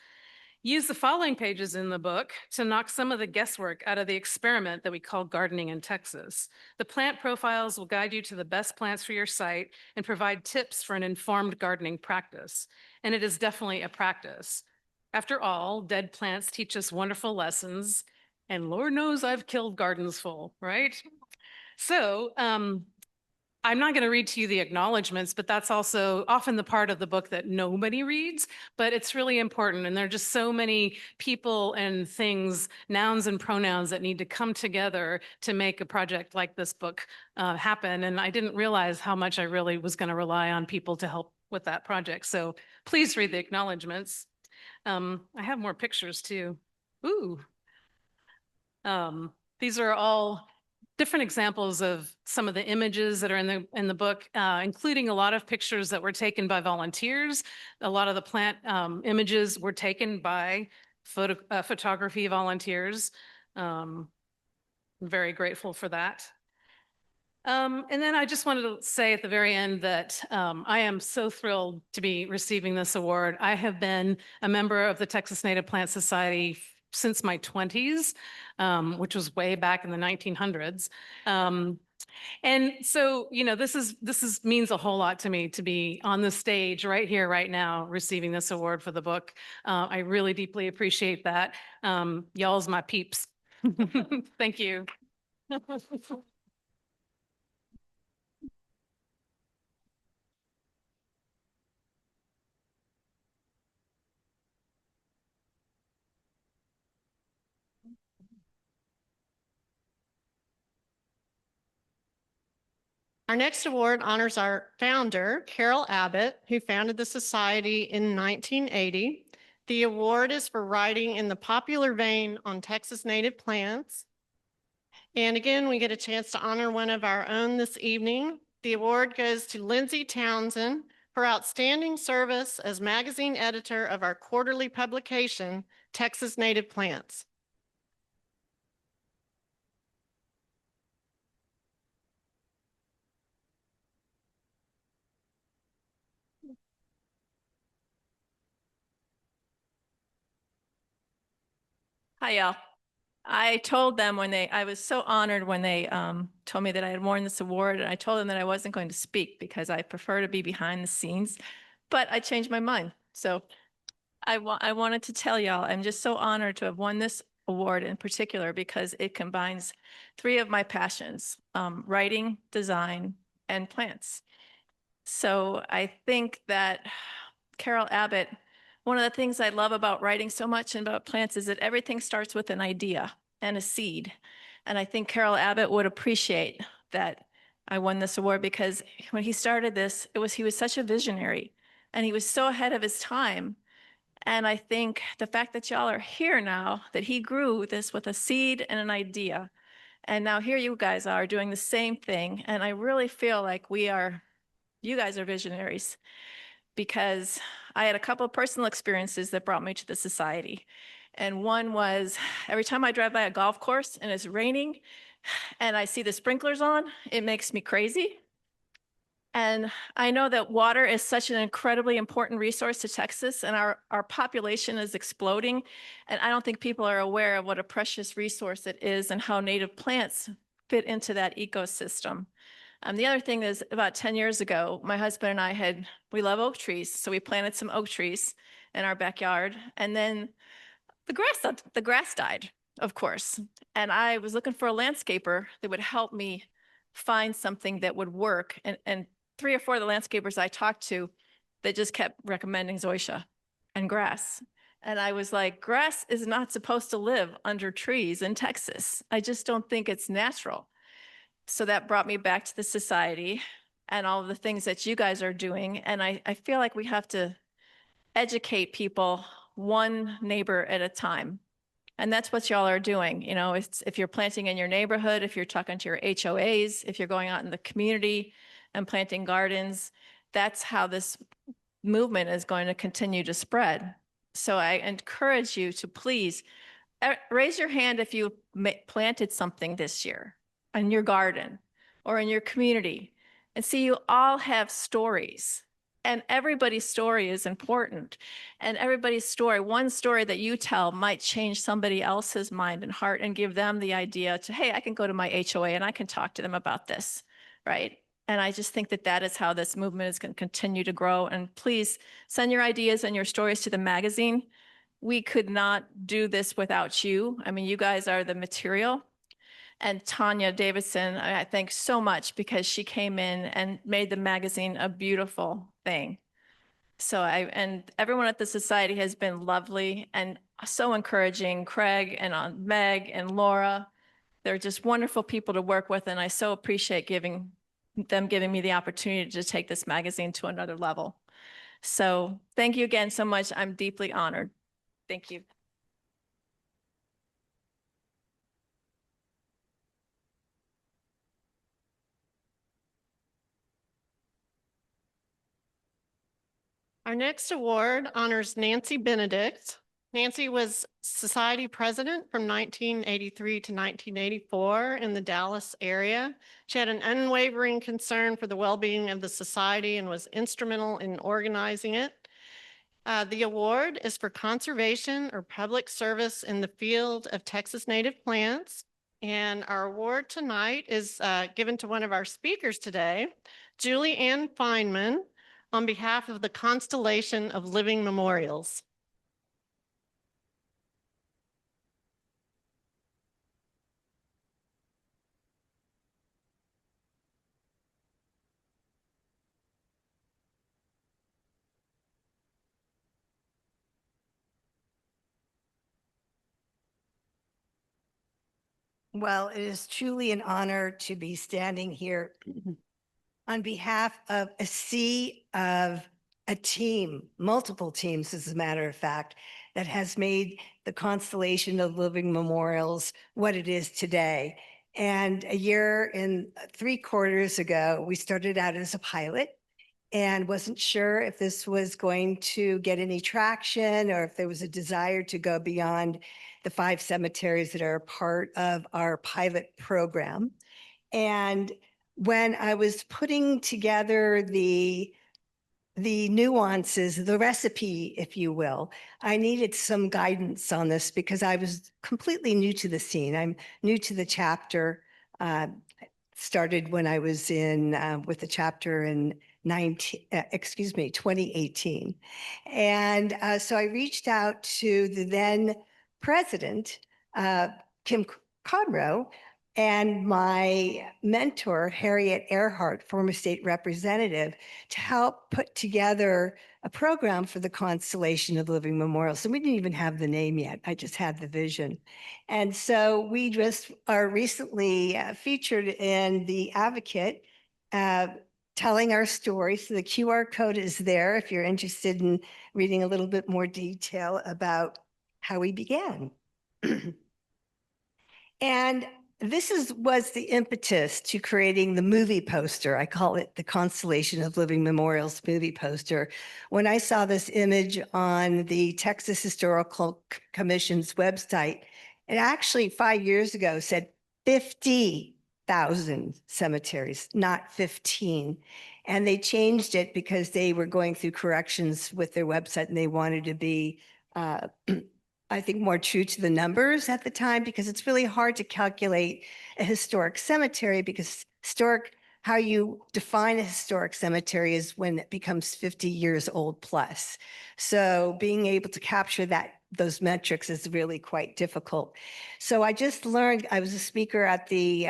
Use the following pages in the book to knock some of the guesswork out of the experiment that we call gardening in Texas. The plant profiles will guide you to the best plants for your site and provide tips for an informed gardening practice. And it is definitely a practice. After all, dead plants teach us wonderful lessons, and Lord knows I've killed gardens full, right? So, I'm not going to read to you the acknowledgments, but that's also often the part of the book that nobody reads, but it's really important. And there are just so many people and things, nouns and pronouns that need to come together to make a project like this book happen. And I didn't realize how much I really was going to rely on people to help with that project. So please read the acknowledgments. I have more pictures too. Ooh. These are all different examples of some of the images that are in the book, including a lot of pictures that were taken by volunteers. A lot of the plant images were taken by photography volunteers. I'm very grateful for that. And then I just wanted to say at the very end that I am so thrilled to be receiving this award. I have been a member of the Texas Native Plant Society since my 20s, which was way back in the 1900s. And so, this means a whole lot to me to be on the stage right here, right now, receiving this award for the book. I really deeply appreciate that. Y'all's my peeps. Thank you. Our next award honors our founder, Carol Abbott, who founded the society in 1980. The award is for writing in the popular vein on Texas native plants. And again, we get a chance to honor one of our own this evening. The award goes to Lindsay Townsend for outstanding service as magazine editor of our quarterly publication, Texas Native Plants. Hi, y'all. I told them I was so honored when they told me that I had won this award, and I told them that I wasn't going to speak because I prefer to be behind the scenes, but I changed my mind. So I wanted to tell y'all, I'm just so honored to have won this award in particular because it combines three of my passions, writing, design, and plants. So I think that Carol Abbott, one of the things I love about writing so much and about plants is that everything starts with an idea and a seed. And I think Carol Abbott would appreciate that I won this award because when he started this, he was such a visionary and he was so ahead of his time. And I think the fact that y'all are here now, that he grew this with a seed and an idea. And now here you guys are doing the same thing. And I really feel like you guys are visionaries because I had a couple of personal experiences that brought me to the society. And one was every time I drive by a golf course and it's raining and I see the sprinklers on, it makes me crazy. And I know that water is such an incredibly important resource to Texas, and our population is exploding. And I don't think people are aware of what a precious resource it is and how native plants fit into that ecosystem. The other thing is about 10 years ago, my husband and we love oak trees. So we planted some oak trees in our backyard, and then the grass died, of course. And I was looking for a landscaper that would help me find something that would work. And 3 or 4 of the landscapers I talked to, they just kept recommending zoysia and grass. And I was like, grass is not supposed to live under trees in Texas. I just don't think it's natural. So that brought me back to the society and all of the things that you guys are doing. And I feel like we have to educate people one neighbor at a time. And that's what y'all are doing. You know, if you're planting in your neighborhood, if you're talking to your HOAs, if you're going out in the community and planting gardens, that's how this movement is going to continue to spread. So I encourage you to please raise your hand if you planted something this year in your garden or in your community. And see, you all have stories. And everybody's story is important. And everybody's story, one story that you tell might change somebody else's mind and heart and give them the idea to, hey, I can go to my HOA and I can talk to them about this, right? And I just think that that is how this movement is going to continue to grow. And please send your ideas and your stories to the magazine. We could not do this without you. I mean, you guys are the material. And Tanya Davidson, I thank so much because she came in and made the magazine a beautiful thing. So and everyone at the society has been lovely and so encouraging. Craig and Meg and Laura, they're just wonderful people to work with. And I so appreciate giving me the opportunity to take this magazine to another level. So thank you again so much. I'm deeply honored. Thank you. Our next award honors Nancy Benedict. Nancy was society president from 1983 to 1984 in the Dallas area. She had an unwavering concern for the well-being of the society and was instrumental in organizing it. The award is for conservation or public service in the field of Texas native plants. And our award tonight is given to one of our speakers today, Julie Ann Feynman, on behalf of the Constellation of Living Memorials. Well, it is truly an honor to be standing here on behalf of a sea of a team, multiple teams, as a matter of fact, that has made the constellation of living memorials what it is today. And a year and 3/4 ago, we started out as a pilot and wasn't sure if this was going to get any traction or if there was a desire to go beyond the 5 cemeteries that are part of our pilot program. And when I was putting together the nuances, the recipe, if you will, I needed some guidance on this because I was completely new to the scene. I'm new to the chapter. Started when I was in with the chapter in 2018. And so I reached out to the then president, Kim Conroe, and my mentor, Harriet Earhart, former state representative, to help put together a program for the Constellation of Living Memorials. So we didn't even have the name yet. I just had the vision. And so we just are recently featured in The Advocate, telling our story. So the QR code is there if you're interested in reading a little bit more detail about how we began. And this was the impetus to creating the movie poster. I call it the Constellation of Living Memorials movie poster. When I saw this image on the Texas Historical Commission's website, it actually 5 years ago said 50,000 cemeteries, not 15. And they changed it because they were going through corrections with their website and they wanted to be I think more true to the numbers at the time, because it's really hard to calculate a historic cemetery, because how you define a historic cemetery is when it becomes 50 years old plus. So being able to capture those metrics is really quite difficult. So I just learned, I was a speaker at the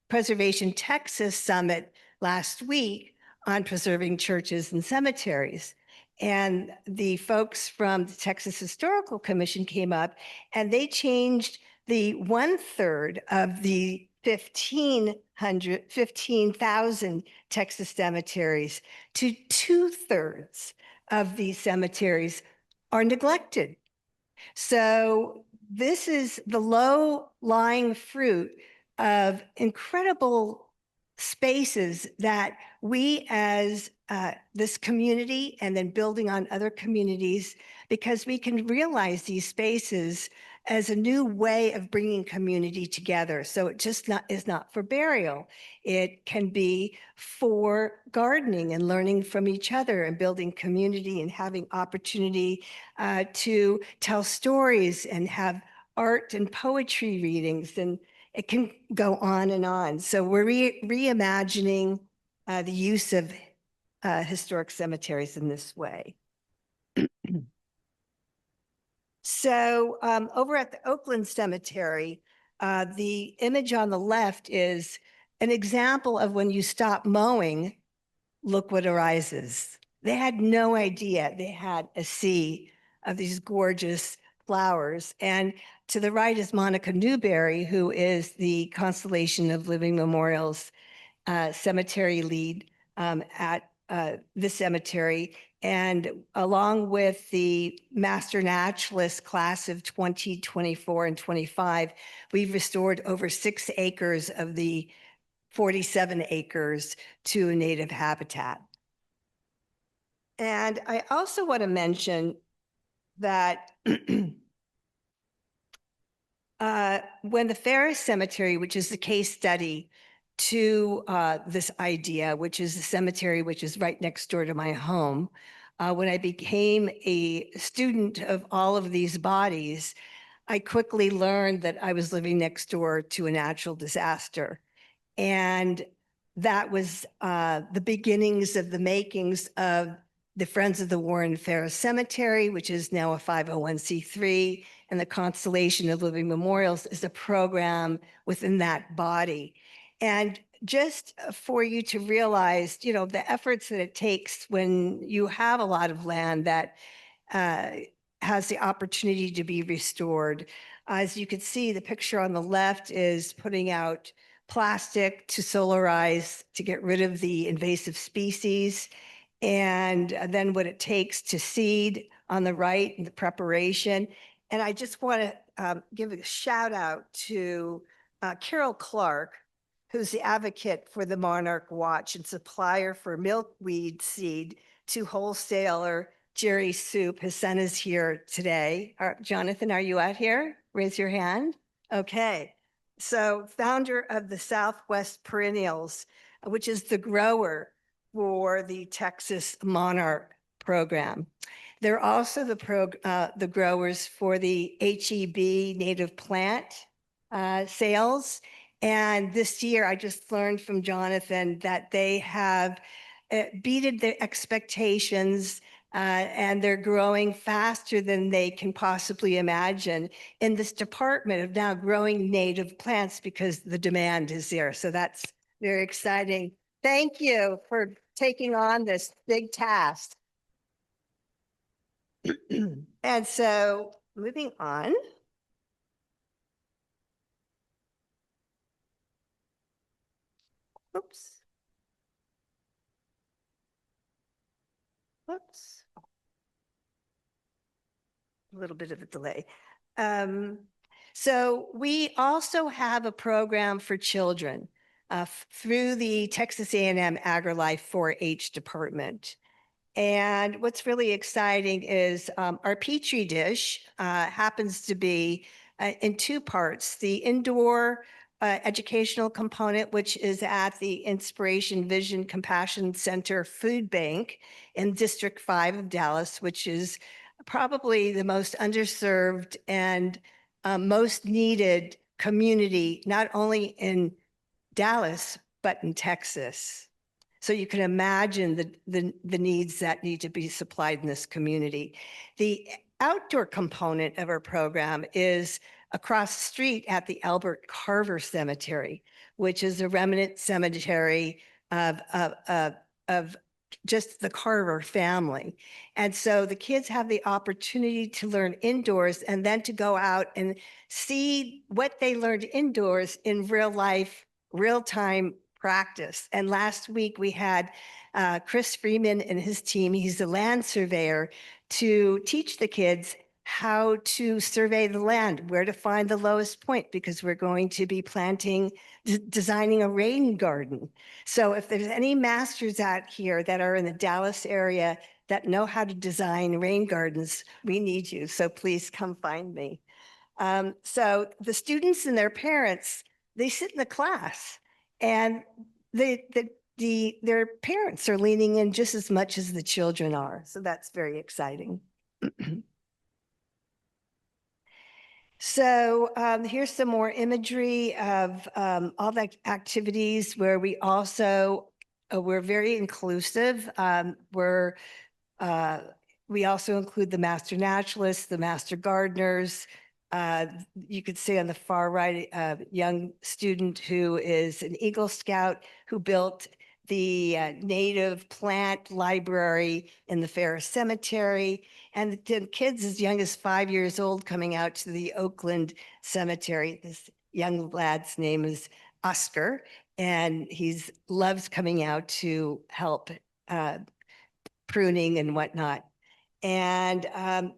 Preservation Texas Summit last week on preserving churches and cemeteries. And the folks from the Texas Historical Commission came up and they changed the 1/3 of the 15,000 Texas cemeteries to 2/3 of these cemeteries are neglected. So this is the low-lying fruit of incredible spaces that we as this community, and then building on other communities, because we can realize these spaces as a new way of bringing community together. So it just is not for burial. It can be for gardening and learning from each other and building community and having opportunity to tell stories and have art and poetry readings, and it can go on and on. So we're reimagining the use of historic cemeteries in this way. So over at the Oakland Cemetery, the image on the left is an example of when you stop mowing, look what arises. They had no idea they had a sea of these gorgeous flowers. And to the right is Monica Newberry, who is the Constellation of Living Memorials cemetery lead at the cemetery. And along with the Master Naturalist class of 2024 and 25, we've restored over 6 acres of the 47 acres to a native habitat. And I also want to mention that when the Ferris Cemetery, which is the case study to this idea, which is the cemetery which is right next door to my home, when I became a student of all of these bodies, I quickly learned that I was living next door to a natural disaster. And that was the beginnings of the makings of the Friends of the Warren Ferris Cemetery, which is now a 501c3, and the Constellation of Living Memorials is a program within that body. And just for you to realize, you know, the efforts that it takes when you have a lot of land that has the opportunity to be restored. As you can see, the picture on the left is putting out plastic to solarize to get rid of the invasive species, and then what it takes to seed on the right and the preparation. And I just want to give a shout out to Carol Clark, who's the advocate for the Monarch Watch and supplier for milkweed seed to wholesaler Jerry Soup. His son is here today. Jonathan, are you out here? Raise your hand. Okay. So founder of the Southwest Perennials, which is the grower for the Texas Monarch program. They're also the growers for the HEB native plant sales. And this year, I just learned from Jonathan that they have beaten their expectations, and they're growing faster than they can possibly imagine in this department of now growing native plants because the demand is there. So that's very exciting. Thank you for taking on this big task. And so moving on. Oops. Whoops. A little bit of a delay. So we also have a program for children through the Texas A&M AgriLife 4-H department. And what's really exciting is our Petri dish happens to be in two parts: the indoor educational component, which is at the Inspiration Vision Compassion Center Food Bank in District 5 of Dallas, which is probably the most underserved and most needed community, not only in Dallas, but in Texas. So you can imagine the needs that need to be supplied in this community. The outdoor component of our program is across the street at the Albert Carver Cemetery, which is a remnant cemetery of just the Carver family. And so the kids have the opportunity to learn indoors and then to go out and see what they learned indoors in real life, real time practice. And last week we had Chris Freeman and his team, he's a land surveyor, to teach the kids how to survey the land, where to find the lowest point, because we're going to be designing a rain garden. So if there's any masters out here that are in the Dallas area that know how to design rain gardens, we need you. So please come find me. So the students and their parents, they sit in the class, and their parents are leaning in just as much as the children are. So that's very exciting. So here's some more imagery of all the activities where we also, we're very inclusive. We also include the master naturalists, the master gardeners. You could see on the far right, a young student who is an Eagle Scout who built the native plant library in the Ferris Cemetery, and the kids as young as 5 years old coming out to the Oakland Cemetery. This young lad's name is Oscar, and he loves coming out to help pruning and whatnot. And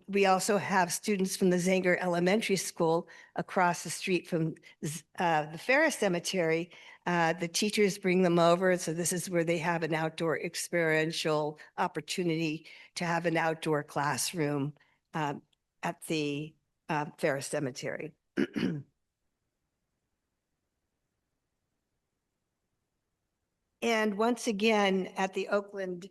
we also have students from the Zanger Elementary School across the street from the Ferris Cemetery. The teachers bring them over. So this is where they have an outdoor experiential opportunity to have an outdoor classroom at the Ferris Cemetery. And once again, at the Oakland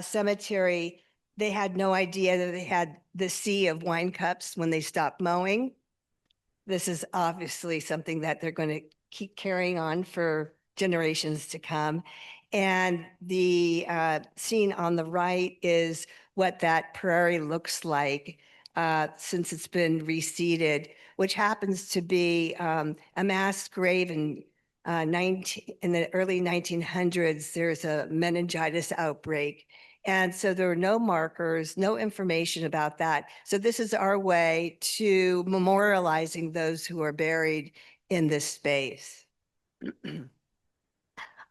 Cemetery, they had no idea that they had the sea of wine cups when they stopped mowing. This is obviously something that they're going to keep carrying on for generations to come. And the scene on the right is what that prairie looks like since it's been reseeded, which happens to be a mass grave in the early 1900s. There's a meningitis outbreak. And so there are no markers, no information about that. So this is our way to memorializing those who are buried in this space.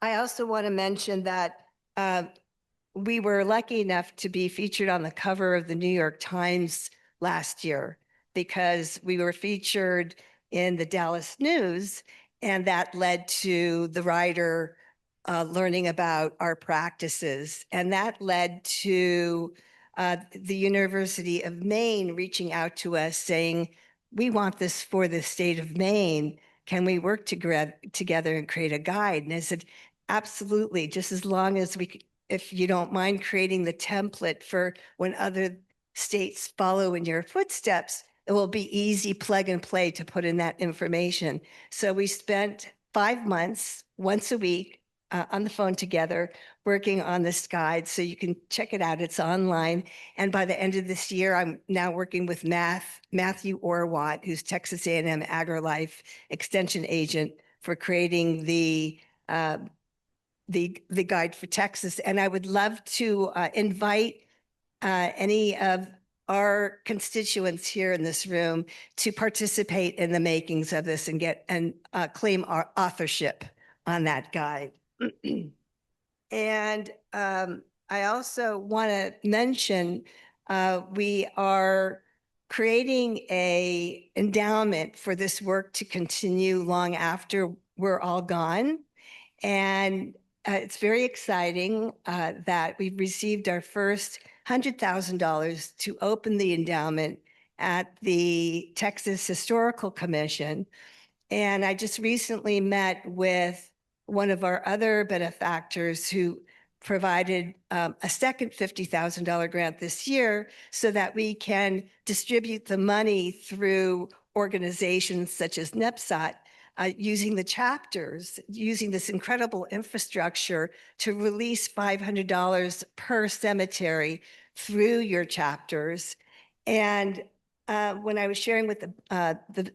I also want to mention that we were lucky enough to be featured on the cover of the New York Times last year because we were featured in the Dallas News, and that led to the writer learning about our practices. And that led to the University of Maine reaching out to us saying, we want this for the state of Maine. Can we work together and create a guide? And I said, absolutely, just as long as if you don't mind creating the template for when other states follow in your footsteps, it will be easy plug and play to put in that information. So we spent 5 months, once a week, on the phone together, working on this guide. So you can check it out. It's online. And by the end of this year, I'm now working with Matthew Orwatt, who's Texas A&M AgriLife Extension Agent, for creating the guide for Texas. And I would love to invite any of our constituents here in this room to participate in the makings of this and claim our authorship on that guide. And I also want to mention we are creating a endowment for this work to continue long after we're all gone. And it's very exciting that we've received our first $100,000 to open the endowment at the Texas Historical Commission. And I just recently met with one of our other benefactors who provided a second $50,000 grant this year so that we can distribute the money through organizations such as NEPSOT, using the chapters, using this incredible infrastructure to release $500 per cemetery through your chapters. And when I was sharing with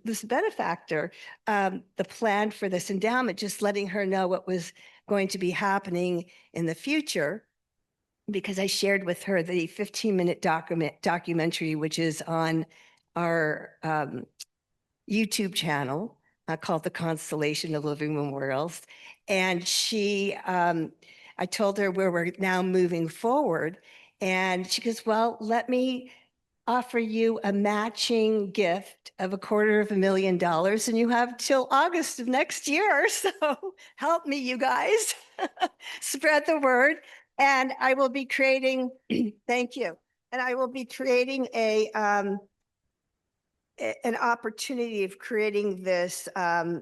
this benefactor, the plan for this endowment, just letting her know what was going to be happening in the future, because I shared with her the 15-minute documentary, which is on our YouTube channel called The Constellation of Living Memorials. And I told her where we're now moving forward. And she goes, well, let me offer you a matching gift of $250,000, and you have till August of next year. So help me, you guys, spread the word. And I will be creating, thank you. And I will be creating an opportunity of creating this through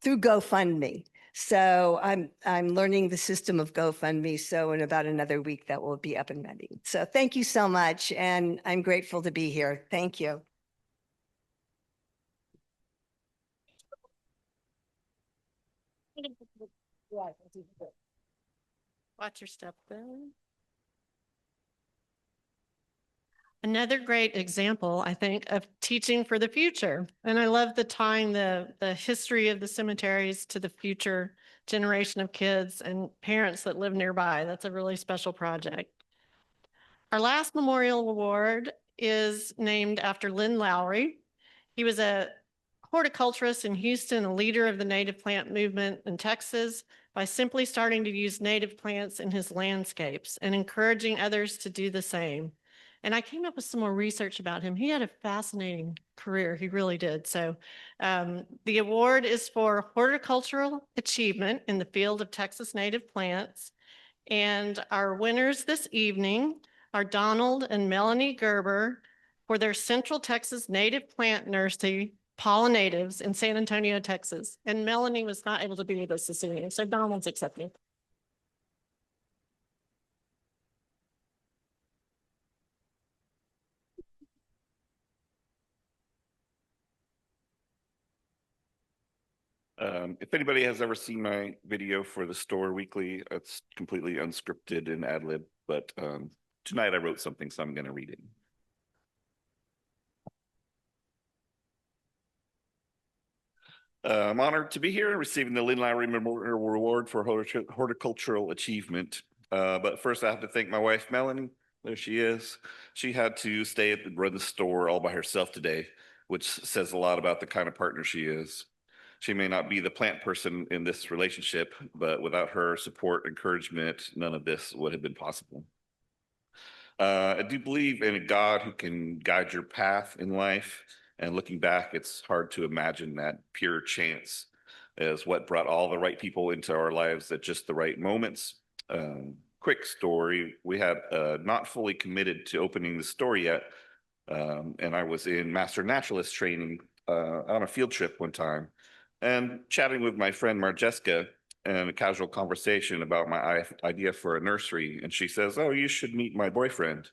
GoFundMe. So I'm learning the system of GoFundMe. So in about another week, that will be up and running. So thank you so much. And I'm grateful to be here. Thank you. Watch your step there. Another great example, I think, of teaching for the future. And I love the tying the history of the cemeteries to the future generation of kids and parents that live nearby. That's a really special project. Our last memorial award is named after Lynn Lowry. He was a horticulturist in Houston, a leader of the native plant movement in Texas, by simply starting to use native plants in his landscapes and encouraging others to do the same. And I came up with some more research about him. He had a fascinating career. He really did. So the award is for horticultural achievement in the field of Texas native plants. And our winners this evening are Donald and Melanie Gerber for their Central Texas Native Plant Nursery Pollinatives in San Antonio, Texas. And Melanie was not able to be with us this evening, so Donald's accepting. If anybody has ever seen my video for the Store Weekly, it's completely unscripted and ad lib, but tonight I wrote something, so I'm going to read it. I'm honored to be here and receiving the Lynn Lowry Memorial Award for Horticultural Achievement. But first I have to thank my wife, Melanie. There she is. She had to stay and run the store all by herself today, which says a lot about the kind of partner she is. She may not be the plant person in this relationship, but without her support, encouragement, none of this would have been possible. I do believe in a God who can guide your path in life. And looking back, it's hard to imagine that pure chance is what brought all the right people into our lives at just the right moments. Quick story, we had not fully committed to opening the store yet. And I was in master naturalist training on a field trip one time and chatting with my friend Marjeska and a casual conversation about my idea for a nursery. And she says, "Oh, you should meet my boyfriend."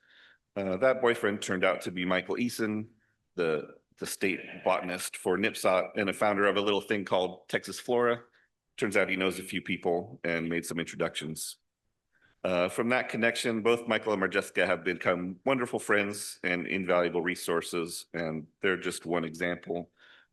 That boyfriend turned out to be Michael Eason, the state botanist for NIPSOT and a founder of a little thing called Texas Flora. Turns out he knows a few people and made some introductions. From that connection, both Michael and Marjeska have become wonderful friends and invaluable resources, and they're just one example.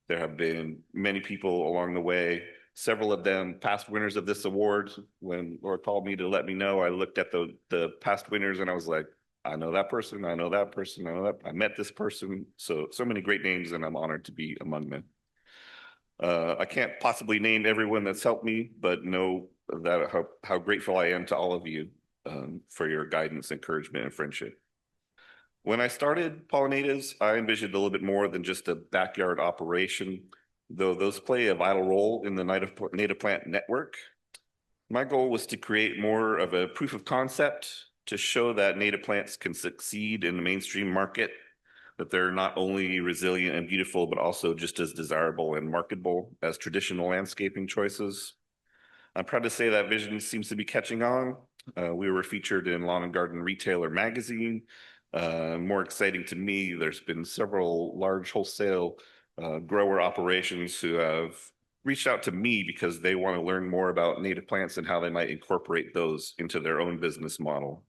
There have been many people along the way, several of them past winners of this award. When Laura called me to let me know, I looked at the past winners and I was like, I know that person, I know that person, I know that, I met this person. So many great names, and I'm honored to be among them. I can't possibly name everyone that's helped me, but know that how grateful I am to all of you for your guidance, encouragement, and friendship. When I started Pollinators, I envisioned a little bit more than just a backyard operation, though those play a vital role in the native plant network. My goal was to create more of a proof of concept to show that native plants can succeed in the mainstream market, that they're not only resilient and beautiful, but also just as desirable and marketable as traditional landscaping choices. I'm proud to say that vision seems to be catching on. We were featured in Lawn and Garden Retailer magazine. More exciting to me, there's been several large wholesale grower operations who have reached out to me because they want to learn more about native plants and how they might incorporate those into their own business model.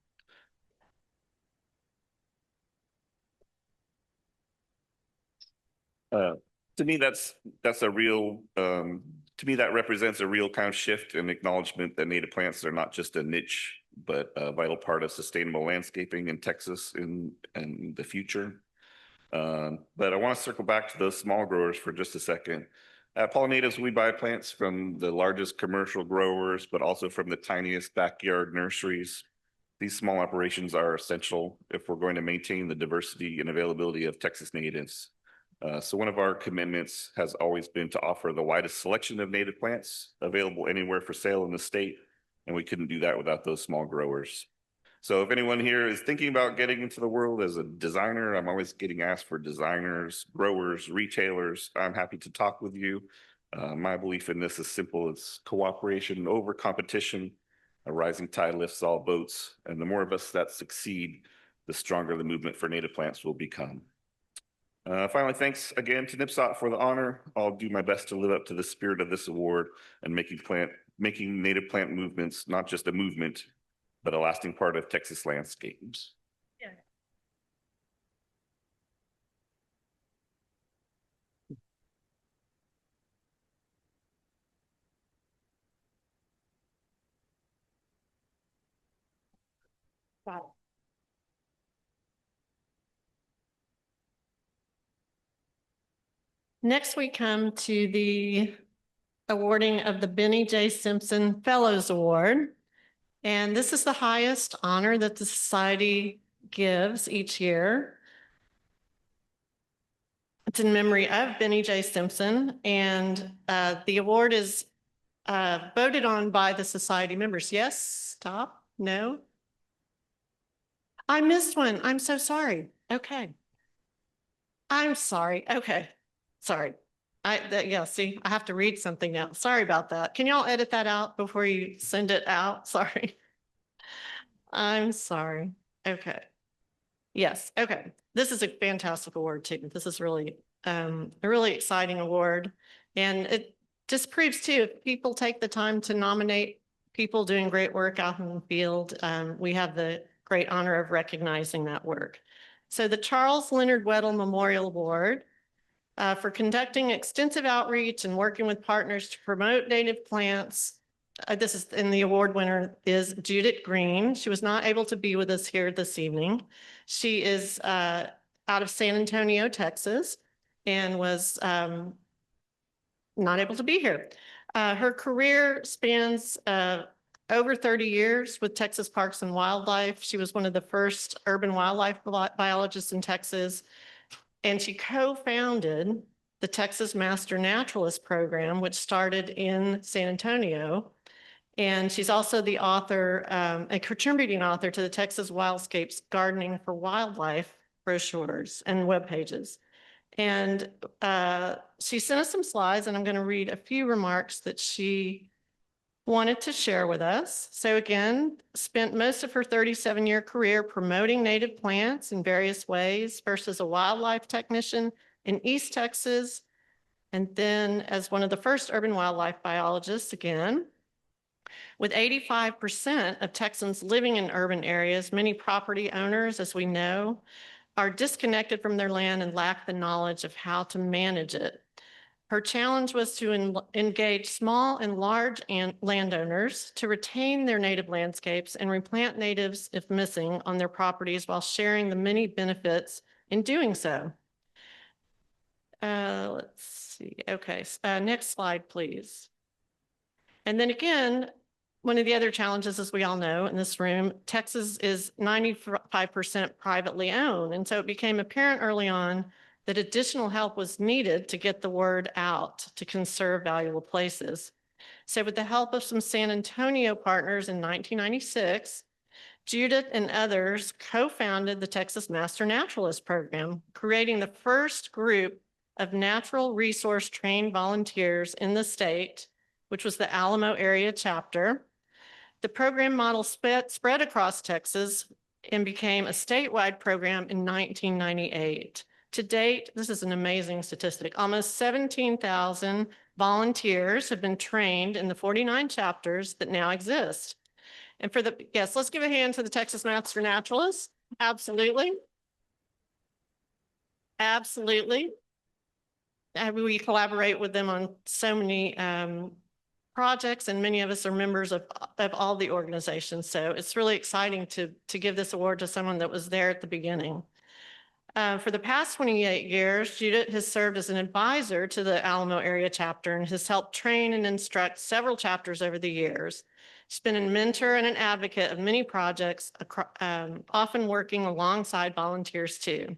To me, that's a real, to me, that represents a real kind of shift and acknowledgement that native plants are not just a niche, but a vital part of sustainable landscaping in Texas in the future. But I want to circle back to those small growers for just a second. At Pollinators, we buy plants from the largest commercial growers, but also from the tiniest backyard nurseries. These small operations are essential if we're going to maintain the diversity and availability of Texas natives. So one of our commitments has always been to offer the widest selection of native plants available anywhere for sale in the state, and we couldn't do that without those small growers. So if anyone here is thinking about getting into the world as a designer, I'm always getting asked for designers, growers, retailers. I'm happy to talk with you. My belief in this is simple. It's cooperation over competition. A rising tide lifts all boats, and the more of us that succeed, the stronger the movement for native plants will become. Finally, thanks again to NIPSOT for the honor. I'll do my best to live up to the spirit of this award and making native plant movements not just a movement, but a lasting part of Texas landscapes. Yeah. Got it. Next, we come to the awarding of the Benny J. Simpson Fellows Award. And this is the highest honor that the society gives each year. It's in memory of Benny J. Simpson, and the award is voted on by the society members. Yes, stop, no? I missed one. I'm so sorry. Okay. I'm sorry. Okay. Sorry. Yeah, see, I have to read something now. Sorry about that. Can y'all edit that out before you send it out? Sorry. I'm sorry. Okay. Yes. Okay. This is a fantastic award too. This is really a really exciting award. And it just proves too, if people take the time to nominate people doing great work out in the field, we have the great honor of recognizing that work. So the Charles Leonard Weddle Memorial Award for conducting extensive outreach and working with partners to promote native plants. This is, and the award winner is Judith Green. She was not able to be with us here this evening. She is out of San Antonio, Texas, and was not able to be here. Her career spans over 30 years with Texas Parks and Wildlife. She was one of the first urban wildlife biologists in Texas, and she co-founded the Texas Master Naturalist Program, which started in San Antonio. And she's also the author, a contributing author to the Texas Wildscapes Gardening for Wildlife brochures and web pages. And she sent us some slides, and I'm going to read a few remarks that she wanted to share with us. So again, spent most of her 37-year career promoting native plants in various ways, first as a wildlife technician in East Texas, and then as one of the first urban wildlife biologists again. With 85% of Texans living in urban areas, many property owners, as we know, are disconnected from their land and lack the knowledge of how to manage it. Her challenge was to engage small and large landowners to retain their native landscapes and replant natives if missing on their properties while sharing the many benefits in doing so. Let's see. Okay, next slide, please. And then again, one of the other challenges, as we all know in this room, Texas is 95% privately owned. And so it became apparent early on that additional help was needed to get the word out to conserve valuable places. So with the help of some San Antonio partners in 1996, Judith and others co-founded the Texas Master Naturalist Program, creating the first group of natural resource trained volunteers in the state, which was the Alamo area chapter. The program model spread across Texas and became a statewide program in 1998. To date, this is an amazing statistic. Almost 17,000 volunteers have been trained in the 49 chapters that now exist. And for the, yes, let's give a hand to the Texas Master Naturalists. Absolutely. Absolutely. We collaborate with them on so many projects, and many of us are members of all the organizations. So it's really exciting to give this award to someone that was there at the beginning. For the past 28 years, Judith has served as an advisor to the Alamo area chapter and has helped train and instruct several chapters over the years. She's been a mentor and an advocate of many projects, often working alongside volunteers too.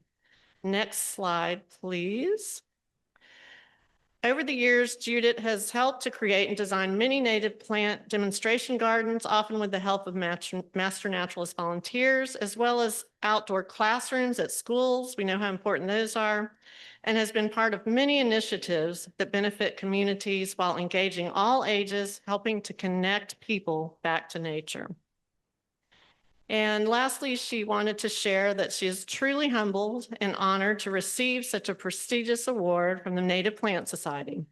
Next slide, please. Over the years, Judith has helped to create and design many native plant demonstration gardens, often with the help of Master Naturalist volunteers, as well as outdoor classrooms at schools. We know how important those are, and has been part of many initiatives that benefit communities while engaging all ages, helping to connect people back to nature. And lastly, she wanted to share that she is truly humbled and honored to receive such a prestigious award from the Native Plant Society.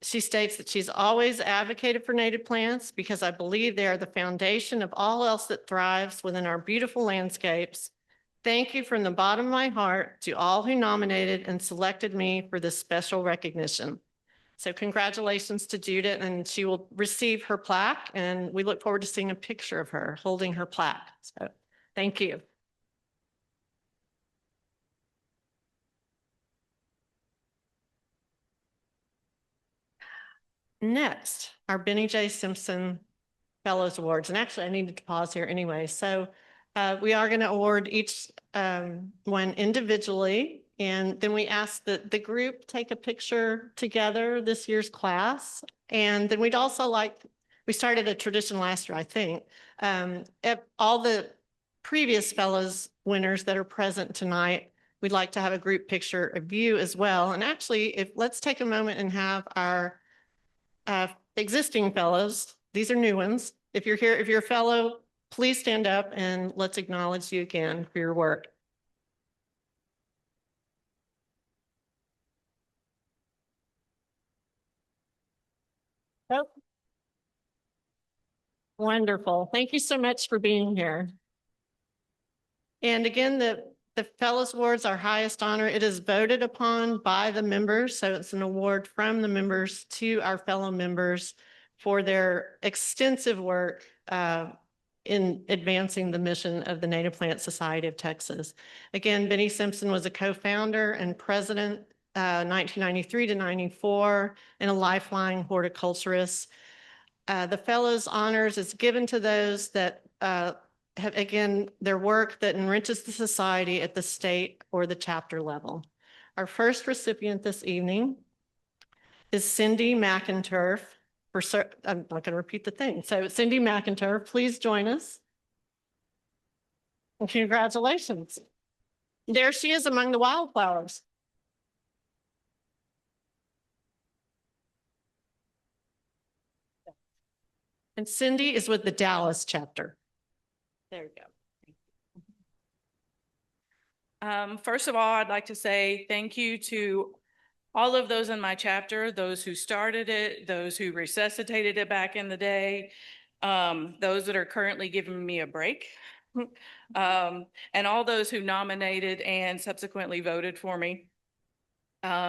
She states that she's always advocated for native plants because I believe they are the foundation of all else that thrives within our beautiful landscapes. Thank you from the bottom of my heart to all who nominated and selected me for this special recognition. So congratulations to Judith, and she will receive her plaque, and we look forward to seeing a picture of her holding her plaque. So thank you. Next, our Benny J. Simpson Fellows Awards. And actually, I needed to pause here anyway. So we are going to award each one individually. And then we asked that the group take a picture together, this year's class. And then we'd also like, we started a tradition last year, I think. All the previous fellows winners that are present tonight, we'd like to have a group picture of you as well. And actually, let's take a moment and have our existing fellows, these are new ones. If you're here, if you're a fellow, please stand up and let's acknowledge you again for your work. Oh. Wonderful. Thank you so much for being here. And again, the Fellows Awards, our highest honor, it is voted upon by the members. So it's an award from the members to our fellow members for their extensive work in advancing the mission of the Native Plant Society of Texas. Again, Benny Simpson was a co-founder and president 1993 to 94, and a lifeline horticulturist. The Fellows Honors is given to those that have, again, their work that enriches the society at the state or the chapter level. Our first recipient this evening is Cindy McInturf. I'm not going to repeat the thing. So Cindy McInturf, please join us. And congratulations. There she is among the wildflowers. And Cindy is with the Dallas chapter. There you go. First of all, I'd like to say thank you to all of those in my chapter, those who started it, those who resuscitated it back in the day, those that are currently giving me a break, and all those who nominated and subsequently voted for me.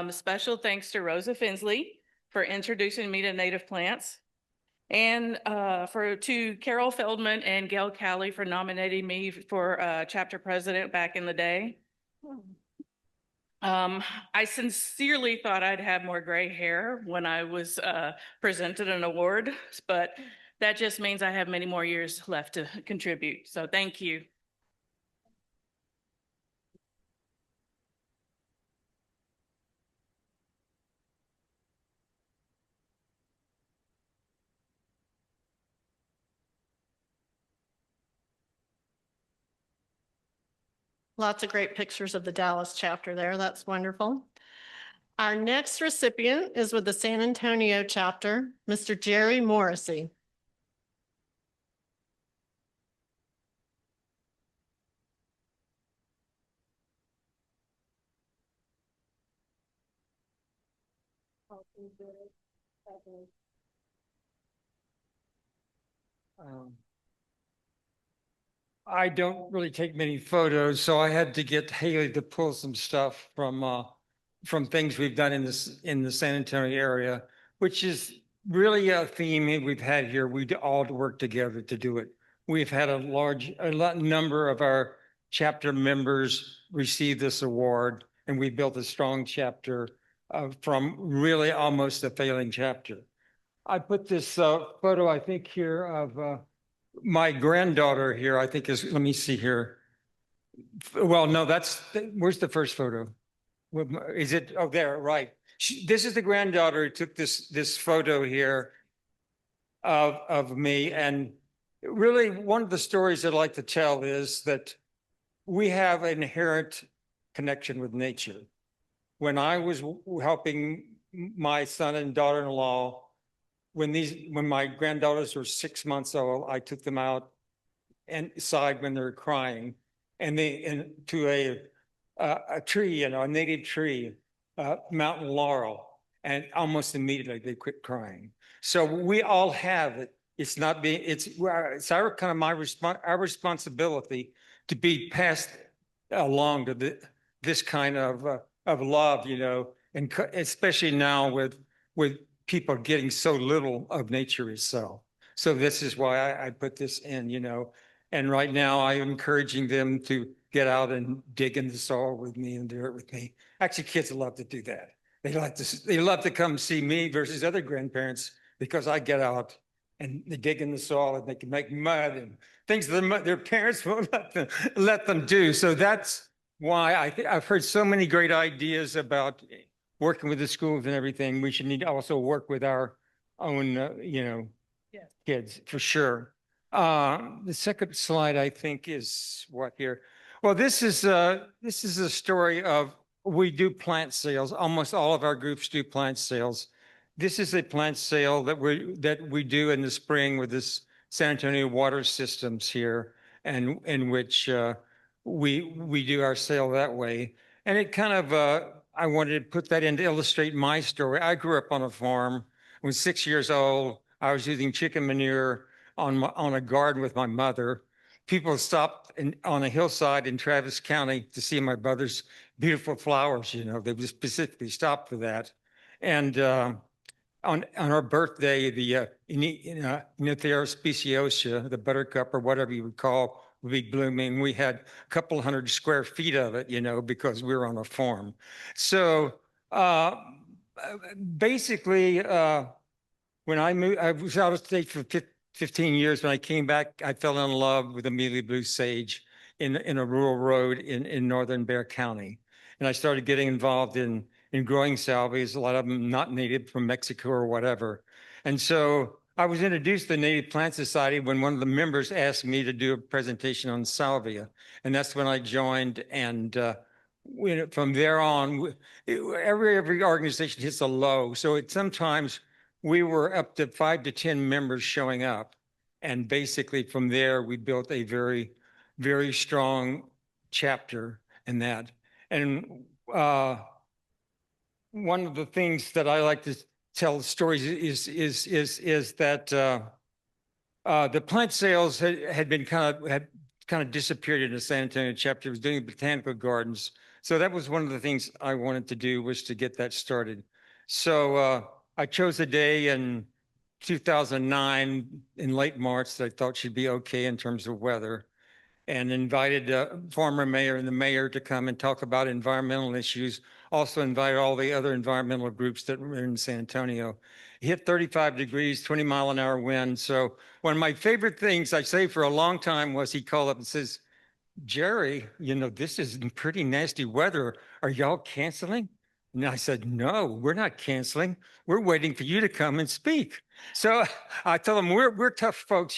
Special thanks to Rosa Finsley for introducing me to native plants, and to Carol Feldman and Gail Calley for nominating me for chapter president back in the day. I sincerely thought I'd have more gray hair when I was presented an award, but that just means I have many more years left to contribute. So thank you. Lots of great pictures of the Dallas chapter there. That's wonderful. Our next recipient is with the San Antonio chapter, Mr. Jerry Morrissey. I don't really take many photos, so I had to get Haley to pull some stuff from things we've done in the San Antonio area, which is really a theme we've had here. We all work together to do it. We've had a number of our chapter members receive this award, and we built a strong chapter from really almost a failing chapter. I put this photo, I think, here of my granddaughter here, I think is, let me see here. Well, no, where's the first photo? Is it, oh, there, right. This is the granddaughter who took this photo here of me. And really one of the stories that I like to tell is that we have an inherent connection with nature. When I was helping my son and daughter-in-law, when my granddaughters were 6 months old, I took them out inside when they were crying, and to a tree, a native tree, mountain laurel, and almost immediately they quit crying. So we all have it. It's our kind of our responsibility to be passed along to this kind of love, and especially now with people getting so little of nature itself. So this is why I put this in, and right now I'm encouraging them to get out and dig in the soil with me and do it with me. Actually, kids love to do that. They love to come see me versus other grandparents because I get out and they dig in the soil and they can make mud and things that their parents won't let them do. So that's why I've heard so many great ideas about working with the schools and everything. We should need to also work with our own, kids for sure. The second slide, I think, is what here. Well, this is a story of, we do plant sales. Almost all of our groups do plant sales. This is a plant sale that we do in the spring with this San Antonio water systems here, and in which we do our sale that way. And it kind of I wanted to put that in to illustrate my story. I grew up on a farm. I was 6 years old. I was using chicken manure on a garden with my mother. People stopped on a hillside in Travis County to see my brother's beautiful flowers. They would specifically stop for that. And on our birthday, the Neothera speciosa, the buttercup or whatever you would call, would be blooming. We had a couple hundred square feet of it, because we were on a farm. So Uh, Basically, when I moved, I was out of state for 15 years. When I came back, I fell in love with Amelia Blue Sage in a rural road in northern Bexar County. And I started getting involved in growing salvias, a lot of them not native from Mexico or whatever. And so I was introduced to the Native Plant Society when one of the members asked me to do a presentation on salvia. And that's when I joined. And from there on, every organization hits a low. So sometimes we were up to 5 to 10 members showing up. And basically from there, we built a very, very strong chapter in that. And one of the things that I like to tell stories is that the plant sales had kind of disappeared in the San Antonio chapter. It was doing botanical gardens. So that was one of the things I wanted to do, was to get that started. So I chose a day in 2009 in late March that I thought should be okay in terms of weather, and invited former mayor and the mayor to come and talk about environmental issues. Also invited all the other environmental groups that were in San Antonio. It hit 35 degrees, 20-mile-an-hour wind. So one of my favorite things I say for a long time was, he called up and says, "Jerry, this is pretty nasty weather. Are y'all canceling?" And I said, "No, we're not canceling. We're waiting for you to come and speak." So I told them, we're tough folks,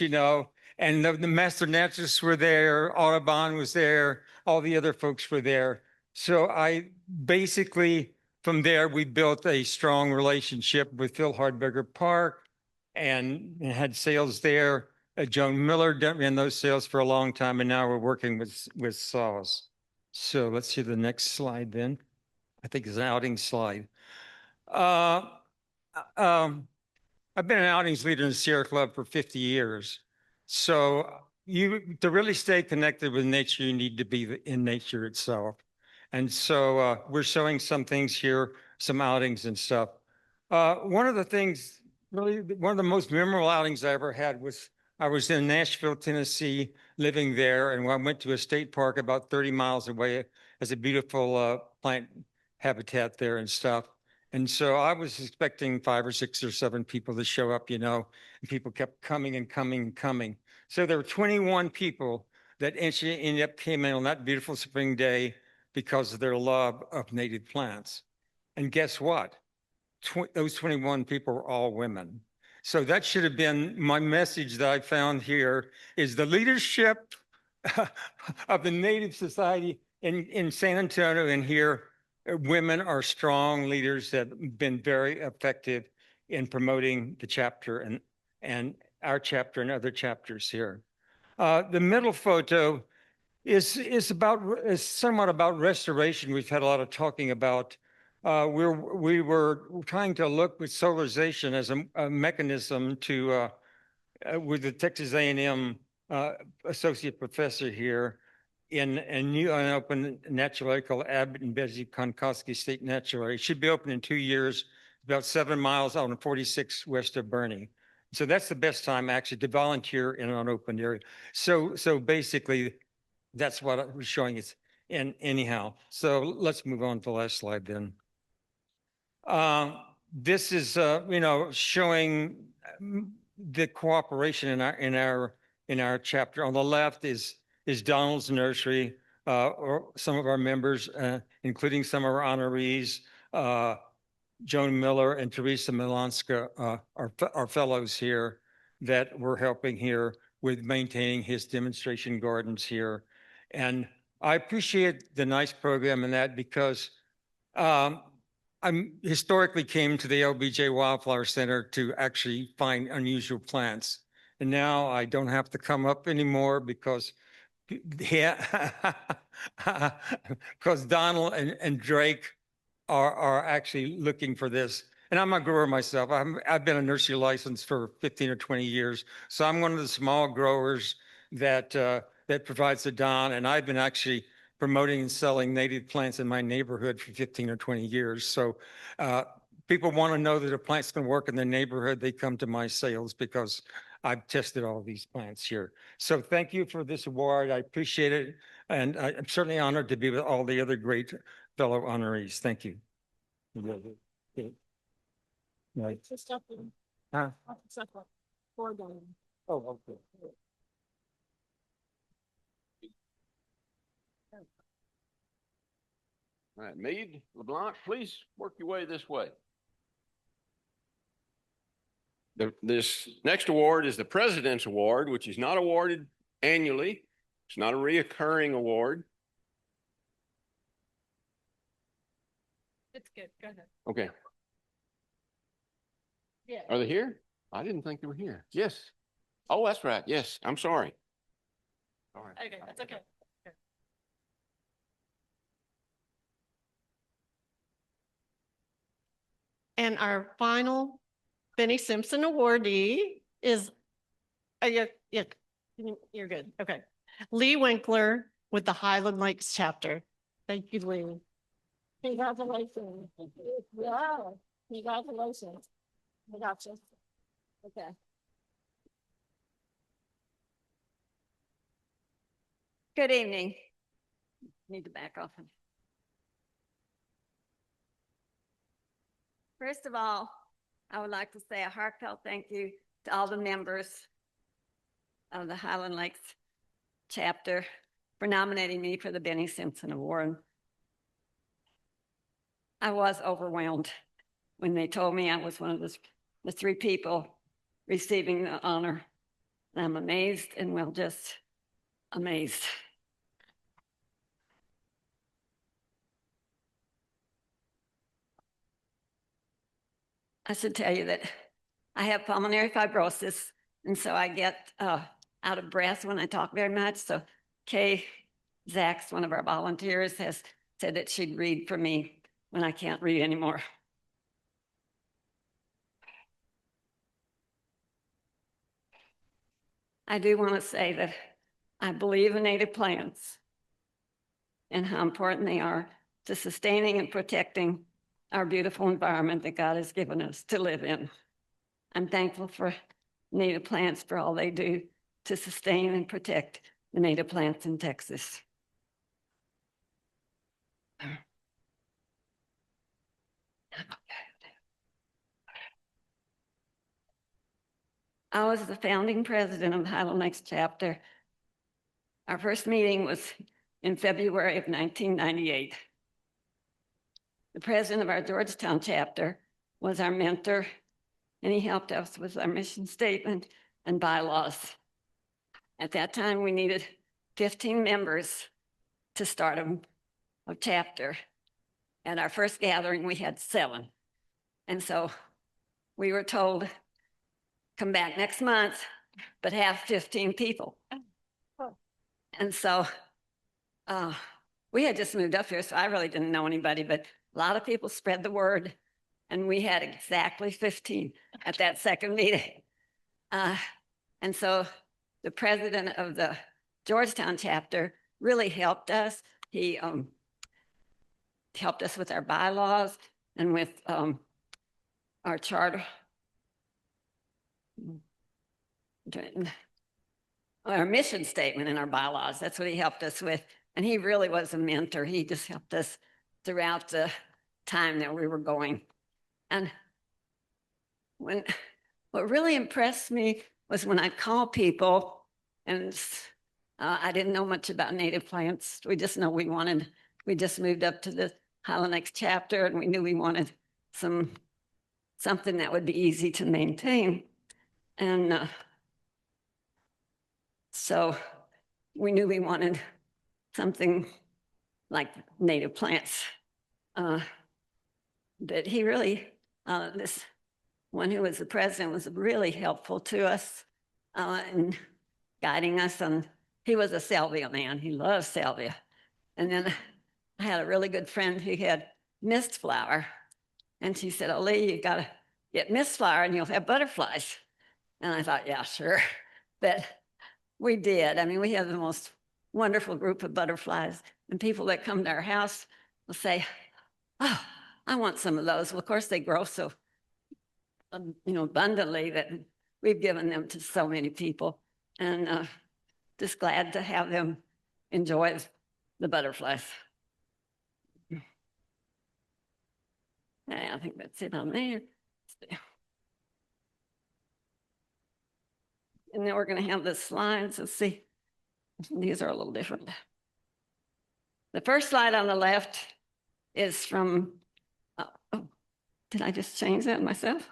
and the master naturalists were there, Audubon was there, all the other folks were there. So I basically, from there, we built a strong relationship with Phil Hardberger Park and had sales there. Joan Miller ran those sales for a long time, and now we're working with SAWS. So let's see the next slide then. I think it's an outing slide. I've been an outings leader in the Sierra Club for 50 years. So to really stay connected with nature, you need to be in nature itself. And so we're showing some things here, some outings and stuff. One of the things, really, one of the most memorable outings I ever had was, I was in Nashville, Tennessee, living there, and I went to a state park about 30 miles away. There's a beautiful plant habitat there and stuff. And so I was expecting 5 or 6 or 7 people to show up, and people kept coming and coming and coming. So there were 21 people that actually ended up came in on that beautiful spring day because of their love of native plants. And guess what? Those 21 people were all women. So that should have been my message that I found here, is the leadership of the Native Society in San Antonio and here. Women are strong leaders that have been very effective in promoting the chapter and our chapter and other chapters here. The middle photo is somewhat about restoration. We've had a lot of talking about. We were trying to look with solarization as a mechanism to with the Texas A&M associate professor here in a new unopened natural area called Abbott and Bessie Konkowski State Natural Area. It should be open in 2 years, about 7 miles out on 46 west of Bernie. So that's the best time actually to volunteer in an unopened area. So basically, that's what I was showing us. And anyhow, so let's move on to the last slide then. This is showing the cooperation in our chapter. On the left is Donald's Nursery, or some of our members, including some of our honorees, Joan Miller and Teresa Milanska, our fellows here that we're helping here with maintaining his demonstration gardens here. And I appreciate the nice program in that, because I historically came to the LBJ Wildflower Center to actually find unusual plants. And now I don't have to come up anymore because because Donald and Drake are actually looking for this. And I'm a grower myself. I've been a nursery license for 15 or 20 years. So I'm one of the small growers that provides the Don. And I've been actually promoting and selling native plants in my neighborhood for 15 or 20 years. So people want to know that a plant's going to work in their neighborhood. They come to my sales because I've tested all these plants here. So thank you for this award. I appreciate it. And I'm certainly honored to be with all the other great fellow honorees. Thank you. Right. Huh? Oh, okay. All right, Meade, LeBlanc, please work your way this way. This next award is the President's Award, which is not awarded annually. It's not a reoccurring award. It's good. Go ahead. Okay. Yeah. Are they here? I didn't think they were here. Yes. Oh, that's right. Yes, I'm sorry. All right. Okay, that's okay. And our final Benny Simpson awardee is, yeah, you're good. Okay. Lee Winkler with the Highland Lakes chapter. Thank you, Lee. Congratulations. Wow. Congratulations. I got you. Okay. Good evening. Need to back off. First of all, I would like to say a heartfelt thank you to all the members of the Highland Lakes chapter for nominating me for the Benny Simpson Award. I was overwhelmed when they told me I was one of the 3 people receiving the honor. And I'm amazed and well, just amazed. I should tell you that I have pulmonary fibrosis, and so I get out of breath when I talk very much. So Kay Zach's, one of our volunteers, has said that she'd read for me when I can't read anymore. I do want to say that I believe in native plants and how important they are to sustaining and protecting our beautiful environment that God has given us to live in. I'm thankful for native plants for all they do to sustain and protect the native plants in Texas. I was the founding president of the Highland Lakes chapter. Our first meeting was in February of 1998. The president of our Georgetown chapter was our mentor, and he helped us with our mission statement and bylaws. At that time, we needed 15 members to start a chapter. At our first gathering, we had 7. And so we were told, come back next month, but have 15 people. And so we had just moved up here, so I really didn't know anybody, but a lot of people spread the word, and we had exactly 15 at that second meeting. And so the president of the Georgetown chapter really helped us. He helped us with our bylaws and with our charter, our mission statement and our bylaws. That's what he helped us with. And he really was a mentor. He just helped us throughout the time that we were going. And what really impressed me was when I'd call people, and I didn't know much about native plants. We just know we just moved up to the Highland Lakes chapter, and we knew we wanted something that would be easy to maintain. And so we knew we wanted something like native plants. But he really, this one who was the president, was really helpful to us in guiding us on. He was a salvia man. He loved salvia. And then I had a really good friend who had mist flower. And she said, oh, Lee, you got to get mist flower and you'll have butterflies. And I thought, yeah, sure. But we did. I mean, we have the most wonderful group of butterflies. And people that come to our house will say, oh, I want some of those. Well, of course, they grow so abundantly that we've given them to so many people. And just glad to have them enjoy the butterflies. I think that's it on there. And then we're going to have the slides. Let's see. These are a little different. The first slide on the left is from, oh, did I just change that myself?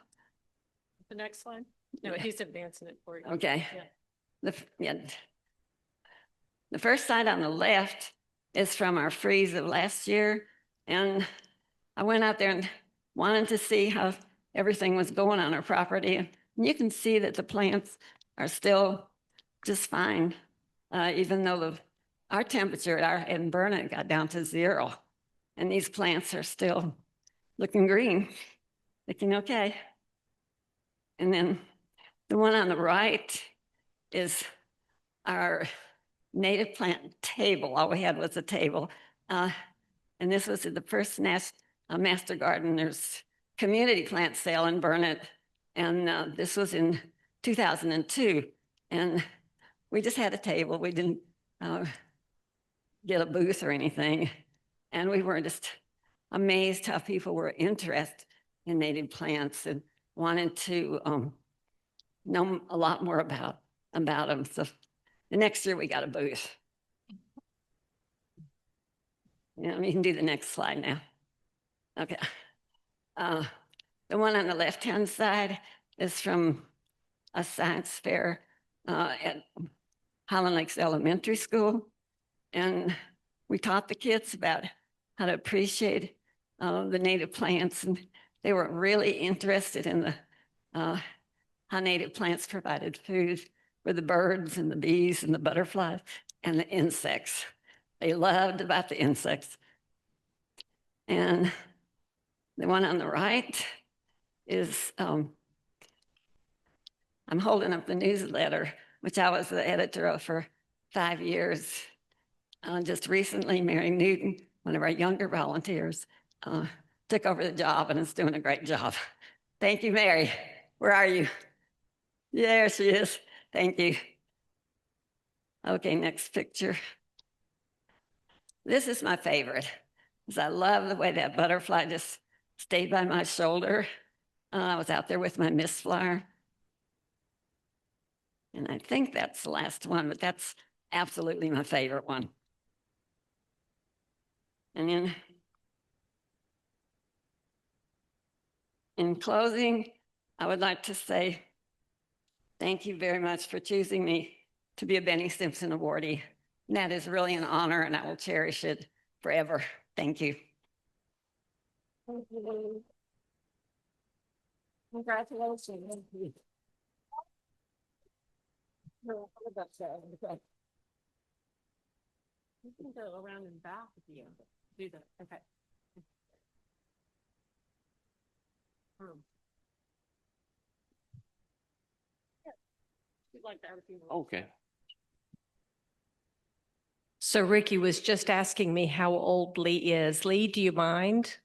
The next slide? No, he's advancing it for you. Okay. Yeah. The first slide on the left is from our freeze of last year. And I went out there and wanted to see how everything was going on our property. And you can see that the plants are still just fine, even though our temperature in Burnett got down to 0. And these plants are still looking green, looking okay. And then the one on the right is our native plant table. All we had was a table. And this was the first Master Gardener's community plant sale in Burnett. And this was in 2002. And we just had a table. We didn't get a booth or anything. And we were just amazed how people were interested in native plants and wanted to know a lot more about them. So the next year we got a booth. Yeah, you can do the next slide now. Okay. The one on the left-hand side is from a science fair at Highland Lakes Elementary School. And we taught the kids about how to appreciate the native plants. And they were really interested in how native plants provided food for the birds and the bees and the butterflies and the insects. They loved about the insects. And the one on the right is, I'm holding up the newsletter, which I was the editor of for 5 years. Just recently, Mary Newton, one of our younger volunteers, took over the job and is doing a great job. Thank you, Mary. Where are you? There she is. Thank you. Okay, next picture. This is my favorite, because I love the way that butterfly just stayed by my shoulder. I was out there with my mist flower. And I think that's the last one, but that's absolutely my favorite one. And then in closing, I would like to say thank you very much for choosing me to be a Benny Simpson awardee. And that is really an honor, and I will cherish it forever. Thank you. Thank you. Congratulations. No, that's okay. You can go around and back if you do that. Okay. We'd like to have a few more. Okay. So Ricky was just asking me how old Lee is. Lee, do you mind?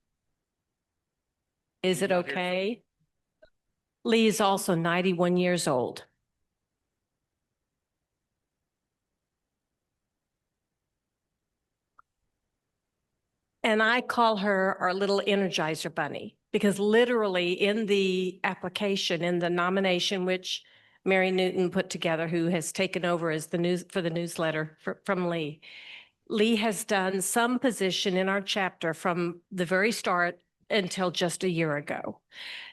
Is it okay? Lee is also 91 years old. And I call her our little Energizer bunny, because literally in the application, in the nomination, which Mary Newton put together, who has taken over as the newsletter from Lee. Lee has done some position in our chapter from the very start until just a year ago.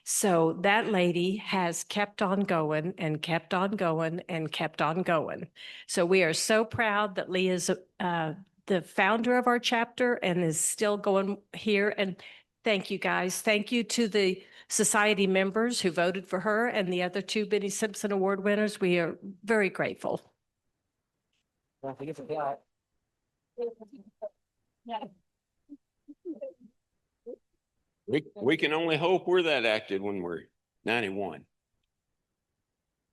So that lady has kept on going and kept on going and kept on going. So we are so proud that Lee is the founder of our chapter and is still going here. And thank you, guys. Thank you to the society members who voted for her and the other 2 Benny Simpson Award winners. We are very grateful. We can only hope we're that active when we're 91.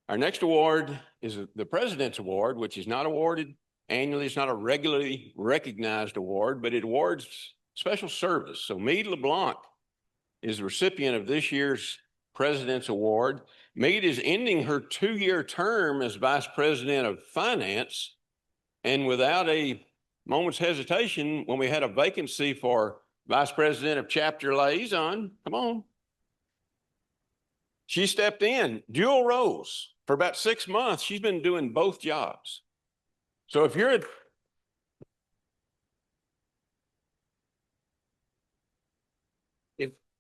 Our next award is the President's Award, which is not awarded annually. It's not a regularly recognized award, but it awards special service. So Meade LeBlanc is the recipient of this year's President's Award. Meade is ending her 2-year term as Vice President of Finance. And without a moment's hesitation, when we had a vacancy for Vice President of Chapter Liaison. Come on. She stepped in dual roles for about 6 months. She's been doing both jobs. So if you're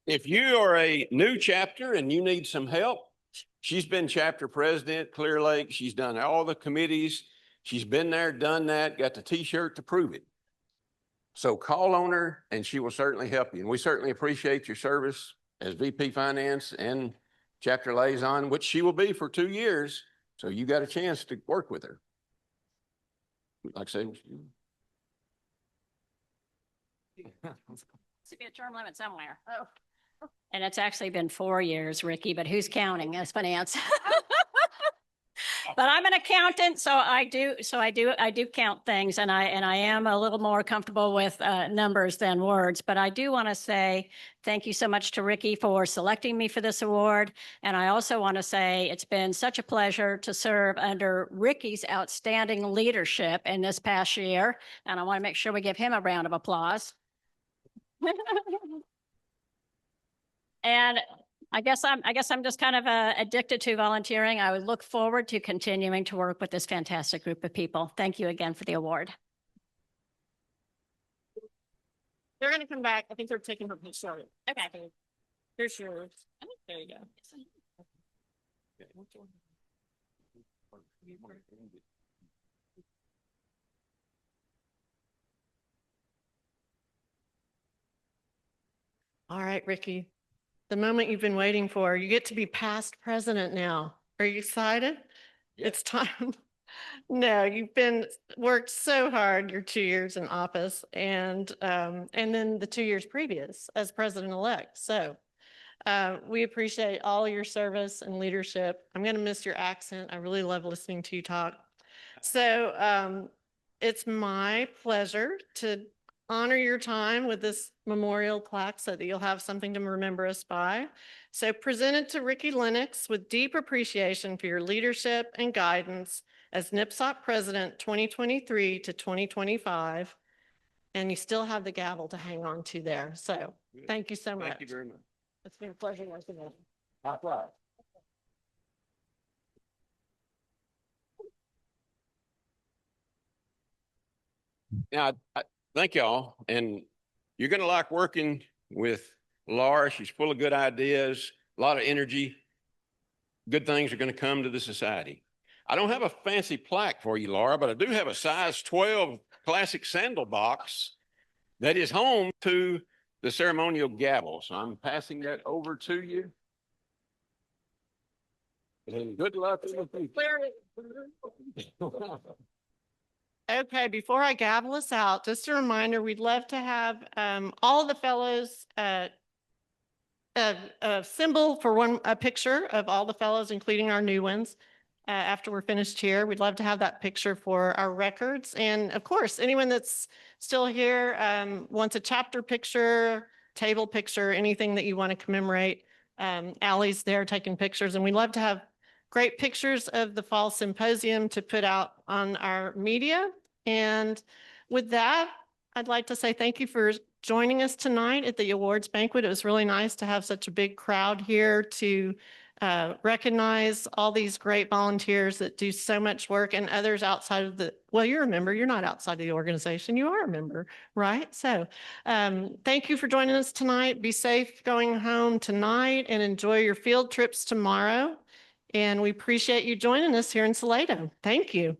if you are a new chapter and you need some help, she's been chapter president, Clear Lake. She's done all the committees. She's been there, done that, got the t-shirt to prove it. So call on her and she will certainly help you. And we certainly appreciate your service as VP Finance and chapter liaison, which she will be for 2 years. So you got a chance to work with her. Like I said, Should be a term limit somewhere. Oh. And it's actually been 4 years, Ricky, but who's counting as finance? But I'm an accountant, so I do count things, and I am a little more comfortable with numbers than words. But I do want to say thank you so much to Ricky for selecting me for this award. And I also want to say it's been such a pleasure to serve under Ricky's outstanding leadership in this past year. And I want to make sure we give him a round of applause. And I guess I'm just kind of addicted to volunteering. I would look forward to continuing to work with this fantastic group of people. Thank you again for the award. They're going to come back. I think they're taking her picture. Okay. Here's yours. There you go. All right, Ricky. The moment you've been waiting for. You get to be past president now. Are you excited? Yeah. It's time. No, you've been worked so hard your 2 years in office and then the 2 years previous as president-elect. So we appreciate all your service and leadership. I'm going to miss your accent. I really love listening to you talk. So it's my pleasure to honor your time with this memorial plaque so that you'll have something to remember us by. So presented to Ricky Lennox with deep appreciation for your leadership and guidance as NPSOP president 2023 to 2025. And you still have the gavel to hang on to there. So thank you so much. Thank you very much. It's been a pleasure working with you. High five. Now, I thank y'all. And you're going to like working with Laura. She's full of good ideas, a lot of energy. Good things are going to come to the society. I don't have a fancy plaque for you, Laura, but I do have a size 12 classic sandal box that is home to the ceremonial gavel. So I'm passing that over to you. And good luck in the future. Okay, before I gavel us out, just a reminder, we'd love to have all the fellows a symbol for a picture of all the fellows, including our new ones. After we're finished here, we'd love to have that picture for our records. And of course, anyone that's still here wants a chapter picture, table picture, anything that you want to commemorate. Allie's there taking pictures, and we'd love to have great pictures of the fall symposium to put out on our media. And with that, I'd like to say thank you for joining us tonight at the awards banquet. It was really nice to have such a big crowd here to recognize all these great volunteers that do so much work, and others outside of well, you're a member, you're not outside of the organization, you are a member, right? So thank you for joining us tonight. Be safe going home tonight and enjoy your field trips tomorrow. And we appreciate you joining us here in Salado. Thank you.